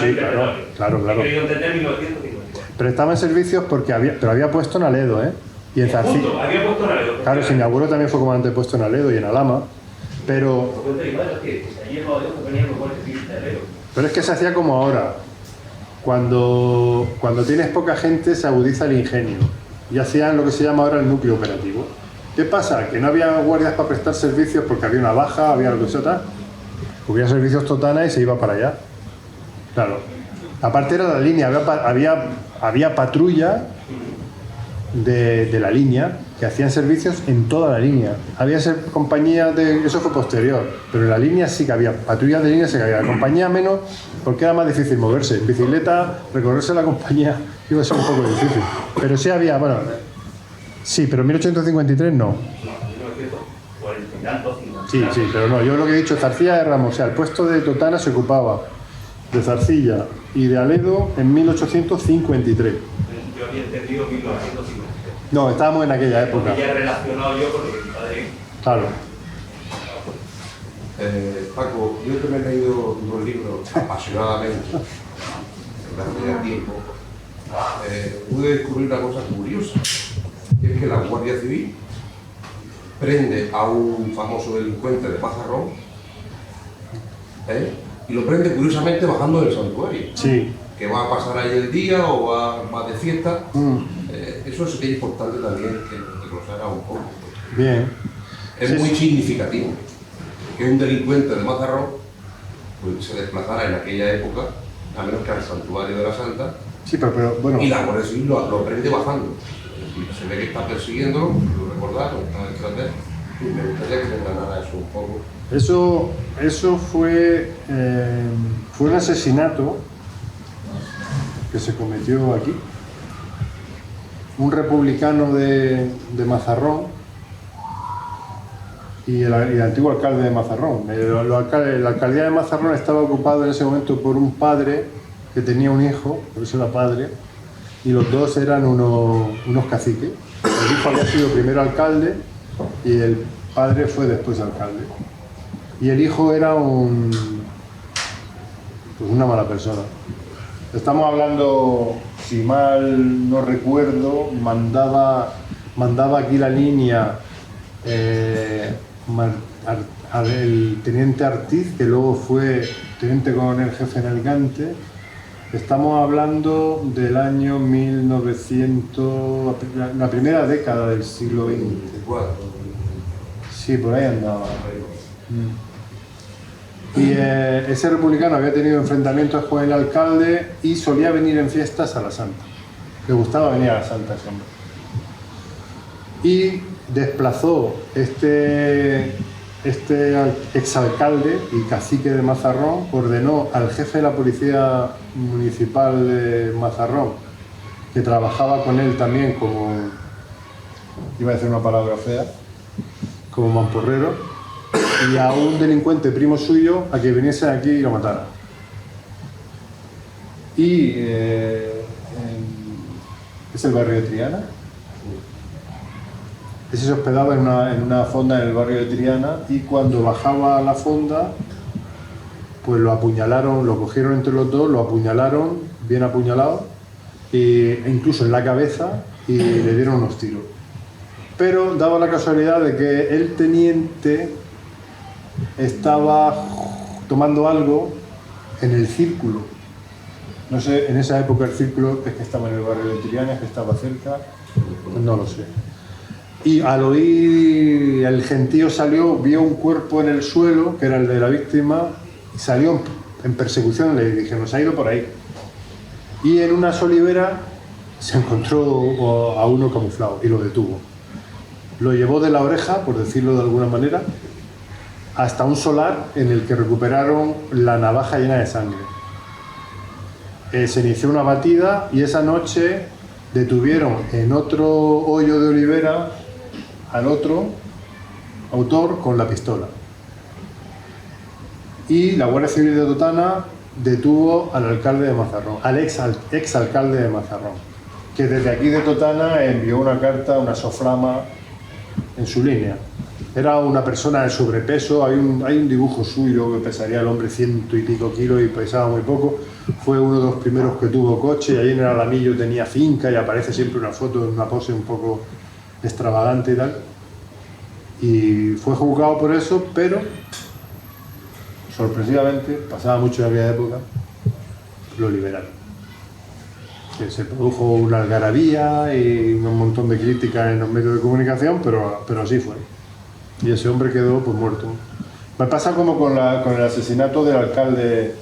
claro. He querido entender 1954. Pero estaba en servicios porque había puesto en Aledo, ¿eh? Y en Zarcilla. Había puesto en Aledo. Claro, si mi abuelo también fue comandante puesto en Aledo y en Alhama, pero es que se hacía como ahora. Cuando tienes poca gente se agudiza el ingenio y hacían lo que se llama ahora el núcleo operativo. ¿Qué pasa? Que no había guardias para prestar servicios porque había una baja, había lo que sea tal. Hubiera servicios Totana y se iba para allá. Claro. Aparte era la línea, había patrulla de la línea que hacían servicios en toda la línea. Había compañías eso fue posterior, pero en la línea sí que había, patrullas de línea sí que había, compañía menos porque era más difícil moverse. En bicicleta, recorrerse la compañía iba a ser un poco difícil. Pero sí había, bueno, sí, pero en 1853 no. Sí, pero no, yo lo que he dicho, Zarcilla de Ramos, o sea, el puesto de Totana se ocupaba de Zarcilla y de Aledo en 1853. Yo había entendido 1953. No, estábamos en aquella época. Porque ya he relacionado yo con lo que mi padre... Claro. Paco, yo que me he leído unos libros apasionadamente desde hace tiempo, pude descubrir una cosa curiosa, y es que la Guardia Civil prende a un famoso delincuente de Mazarrón, y lo prende curiosamente bajando del santuario. Sí. Que va a pasar ahí el día o va de fiesta. Eso es importante también que glosara un poco. Bien. Es muy significativo que un delincuente de Mazarrón pues, se desplazara en aquella época, a menos que al santuario de la Santa, sí, pero bueno. Y la Guardia Civil lo prende bajando. Se ve que está persiguiéndolo, lo recordaron, está detrás de él. Y me gustaría que me ganara eso un poco. Eso fue un asesinato que se cometió aquí. Un republicano de Mazarrón y el antiguo alcalde de Mazarrón. La alcaldía de Mazarrón estaba ocupado en ese momento por un padre que tenía un hijo, por eso era padre, y los dos eran unos caciques. El hijo había sido primero alcalde y el padre fue después alcalde. Y el hijo era una mala persona. Estamos hablando, si mal no recuerdo, mandaba aquí la línea el teniente Artiz, que luego fue teniente coronel jefe en Alicante. Estamos hablando del año 1900, la primera década del siglo XX. Sí, por ahí andaba. Y ese republicano había tenido enfrentamientos con el alcalde y solía venir en fiestas a la Santa. Le gustaba venir a la Santa ese hombre. Y desplazó este exalcalde y cacique de Mazarrón, ordenó al jefe de la policía municipal de Mazarrón, que trabajaba con él también como, iba a decir una palabra fea, como mamporrero, y a un delincuente primo suyo a que viniese aquí y lo matara. Y es el barrio de Triana. Ese se hospedaba en una fonda en el barrio de Triana y cuando bajaba a la fonda, pues lo apuñalaron, lo cogieron entre los dos, lo apuñalaron, bien apuñalado, e incluso en la cabeza, y le dieron unos tiros. Pero daba la casualidad de que el teniente estaba tomando algo en el círculo. No sé, en esa época el círculo es que estaba en el barrio de Triana, es que estaba cerca, no lo sé. Y al oír, el gentío salió, vio un cuerpo en el suelo, que era el de la víctima, y salió en persecución, le dije, nos ha ido por ahí. Y en unas oliveras se encontró a uno camuflado y lo detuvo. Lo llevó de la oreja, por decirlo de alguna manera, hasta un solar en el que recuperaron la navaja llena de sangre. Se inició una batida y esa noche detuvieron en otro hoyo de olivera al otro autor con la pistola. Y la Guardia Civil de Totana detuvo al alcalde de Mazarrón, al exalcalde de Mazarrón, que desde aquí de Totana envió una carta, una soflama en su línea. Era una persona de sobrepeso, hay un dibujo suyo que pesaría el hombre 100 y pico kilos y pesaba muy poco. Fue uno de los primeros que tuvo coche y ahí en el Alamillo tenía finca y aparece siempre una foto en una pose un poco extravagante y tal. Y fue juzgado por eso, pero sorpresivamente, pasaba mucho en aquella época, lo liberaron. Que se produjo una algarabía y un montón de críticas en los medios de comunicación, pero así fue. Y ese hombre quedó pues muerto. Me pasa como con el asesinato del alcalde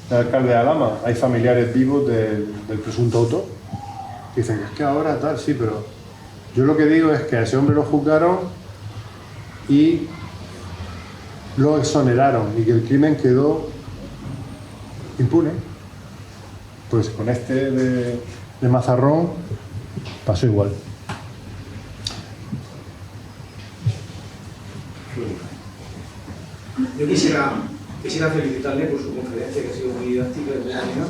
de Alhama. Hay familiares vivos del presunto autor. Dicen que es que ahora tal, sí, pero yo lo que digo es que a ese hombre lo juzgaron y lo exoneraron y que el crimen quedó impune. Pues con este de Mazarrón pasó igual. Yo quisiera felicitarle por su conferencia, que ha sido muy didáctica y muy amena,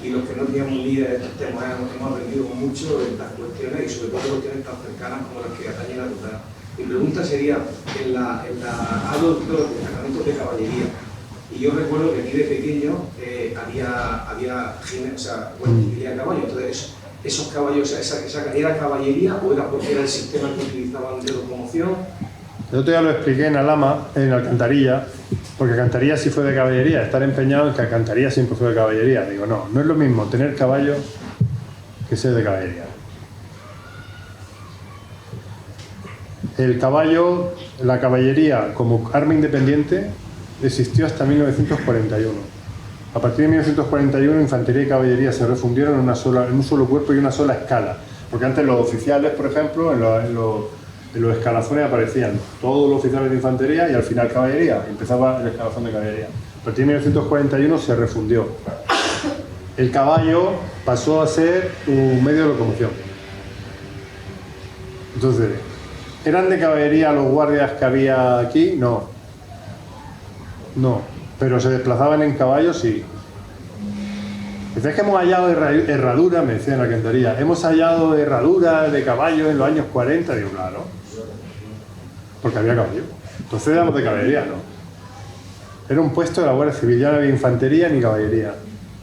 y los que no teníamos ni idea de estos temas hemos aprendido mucho de estas cuestiones y sobre todo cuestiones tan cercanas como las que atañen a Totana. Mi pregunta sería, hablo de los destacamentos de caballería, y yo recuerdo que aquí de pequeño había caballos, entonces esos caballos, ¿era caballería o era porque era el sistema que utilizaban de locomoción? El otro día lo expliqué en Alhama, en Alcantarilla, porque Alcantarilla sí fue de caballería, estar empeñado en que Alcantarilla siempre fue de caballería. Digo, no es lo mismo tener caballos que ser de caballería. El caballo, la caballería como arma independiente existió hasta 1941. A partir de 1941 infantería y caballería se refundieron en un solo cuerpo y una sola escala. Porque antes los oficiales, por ejemplo, en los escalafones aparecían todos los oficiales de infantería y al final caballería, empezaba el escalafón de caballería. A partir de 1941 se refundió. El caballo pasó a ser un medio de locomoción. Entonces, ¿eran de caballería los guardias que había aquí? No, pero se desplazaban en caballos, sí. Dices que hemos hallado herradura, me decían en la cantería, hemos hallado herradura de caballo en los años 40, digo, claro, porque había caballo. Entonces éramos de caballería, ¿no? Era un puesto de la Guardia Civil, ya no había infantería ni caballería.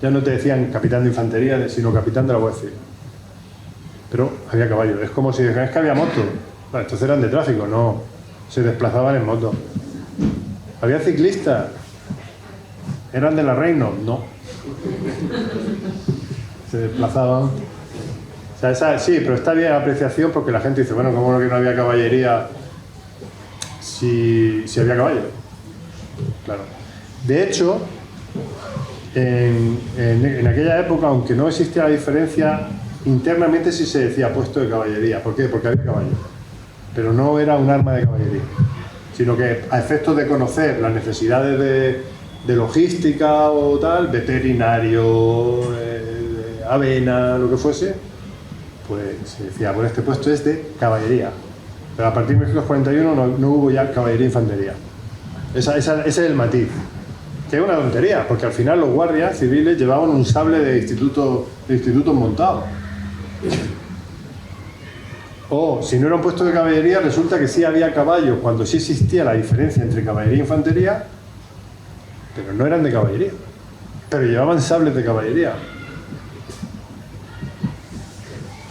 Ya no te decían capitán de infantería, sino capitán de la Guardia Civil. Pero había caballo, es como si dijeran, es que había moto. Bueno, entonces eran de tráfico, no, se desplazaban en moto. ¿Había ciclistas? ¿Eran de la Reino? No. Se desplazaban. O sea, sí, pero está bien la apreciación porque la gente dice, bueno, ¿cómo que no había caballería si había caballo? Claro. De hecho, en aquella época, aunque no existía la diferencia, internamente sí se decía puesto de caballería. ¿Por qué? Porque había caballo. Pero no era un arma de caballería, sino que a efectos de conocer las necesidades de logística o tal, veterinario, avena, lo que fuese, pues se decía, bueno, este puesto es de caballería. Pero a partir de 1941 no hubo ya caballería e infantería. Ese es el matiz. Que es una tontería, porque al final los guardias civiles llevaban un sable de institutos montados. O, si no era un puesto de caballería, resulta que sí había caballos cuando sí existía la diferencia entre caballería e infantería, pero no eran de caballería. Pero llevaban sables de caballería.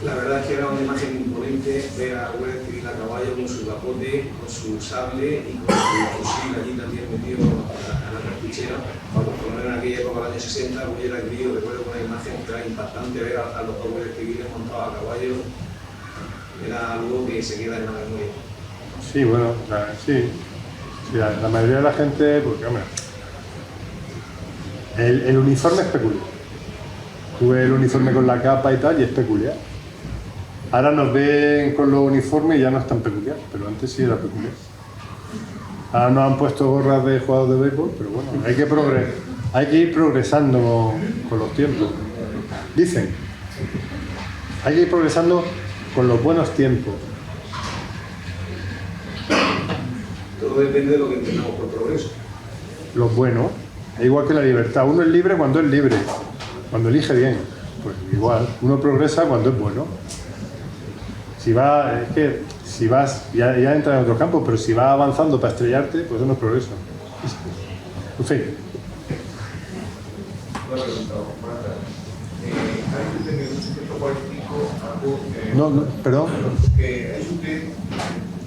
La verdad es que era una imagen imponente ver a la Guardia Civil a caballo con su capote, con su sable y con su fusil allí también metido a la cartuchera. Por lo menos en aquella época, en los años 60, yo era crío, recuerdo con una imagen que era impactante ver a los guardias civiles montados a caballo. Era algo que se queda en la memoria. Sí, bueno, sí. La mayoría de la gente, porque hombre, el uniforme es peculiar. Tuve el uniforme con la capa y tal y es peculiar. Ahora nos ven con los uniformes y ya no es tan peculiar, pero antes sí era peculiar. Ahora nos han puesto gorras de jugadores de béisbol, pero bueno, hay que ir progresando con los tiempos. Dicen, hay que ir progresando con los buenos tiempos. Todo depende de lo que entendamos por progreso. Los buenos, es igual que la libertad. Uno es libre cuando es libre, cuando elige bien. Pues igual, uno progresa cuando es bueno. Es que si vas, ya entras en otro campo, pero si vas avanzando para estrellarte, pues eso no es progreso. En fin. Una pregunta, buenas tardes. Hay usted que en 1845 No, perdón. que hay usted,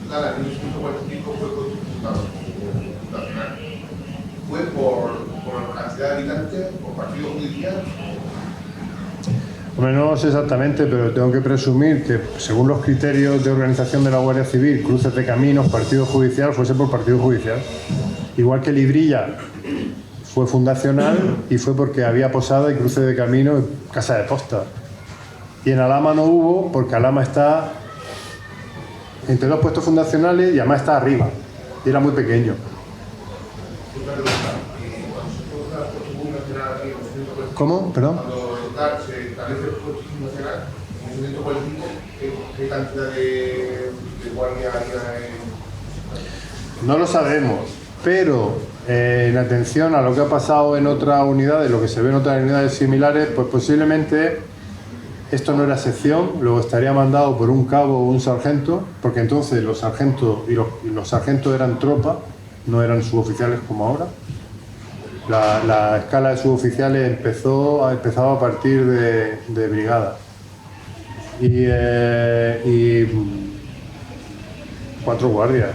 nada, en 1845 fue constitucional. ¿Fue por cantidad de habitantes, por partido judicial? Hombre, no lo sé exactamente, pero tengo que presumir que según los criterios de organización de la Guardia Civil, cruces de caminos, partido judicial, fuese por partido judicial. Igual que Librilla fue fundacional y fue porque había posada y cruce de camino y casa de posta. Y en Alhama no hubo porque Alhama está entre dos puestos fundacionales y además está arriba. Y era muy pequeño. Una pregunta, cuando se produce la Constitución Nacional aquí en 1845, ¿Cómo? Perdón. cuando se establece el Constitución Nacional, en 1845, ¿qué cantidad de guardia había en...? No lo sabemos, pero en atención a lo que ha pasado en otras unidades, lo que se ve en otras unidades similares, pues posiblemente esto no era sección, luego estaría mandado por un cabo o un sargento, porque entonces los sargentos y los sargentos eran tropa, no eran suboficiales como ahora. La escala de suboficiales empezaba a partir de brigada. Y 4 guardias,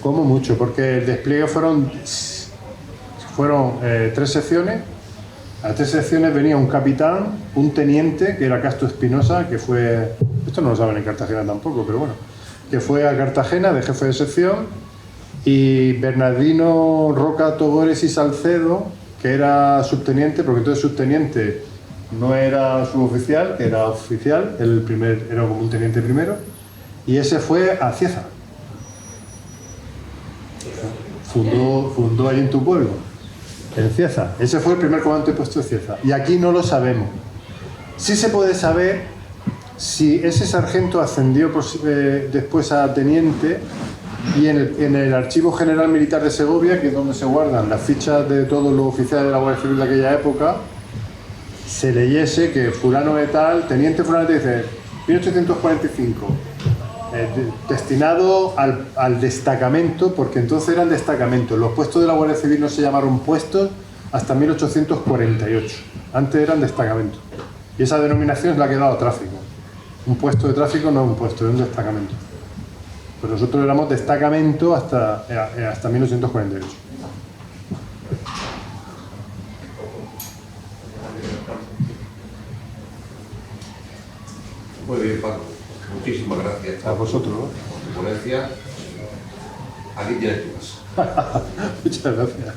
como mucho, porque el despliegue fueron 3 secciones. A las 3 secciones venía un capitán, un teniente, que era Castro Espinosa, que fue, esto no lo saben en Cartagena tampoco, pero bueno, que fue a Cartagena de jefe de sección, y Bernardino Roca Togores y Salcedo, que era subteniente, porque entonces subteniente no era suboficial, era oficial, era como un teniente primero, y ese fue a Cieza. Fundó ahí en tu pueblo, en Cieza. Ese fue el primer comandante puesto de Cieza. Y aquí no lo sabemos. Sí se puede saber si ese sargento ascendió después a teniente y en el Archivo General Militar de Segovia, que es donde se guardan las fichas de todos los oficiales de la Guardia Civil de aquella época, se leyese que fulano de tal, teniente fulano te dice 1845, destinado al destacamento, porque entonces eran destacamentos. Los puestos de la Guardia Civil no se llamaron puestos hasta 1848. Antes eran destacamentos. Y esa denominación es la que ha dado tráfico. Un puesto de tráfico no es un puesto, es un destacamento. Pero nosotros éramos destacamento hasta 1948. Muy bien, Paco. Muchísimas gracias. A vosotros, ¿no? Por tu ponencia. Aquí tienes tu casa. Muchas gracias.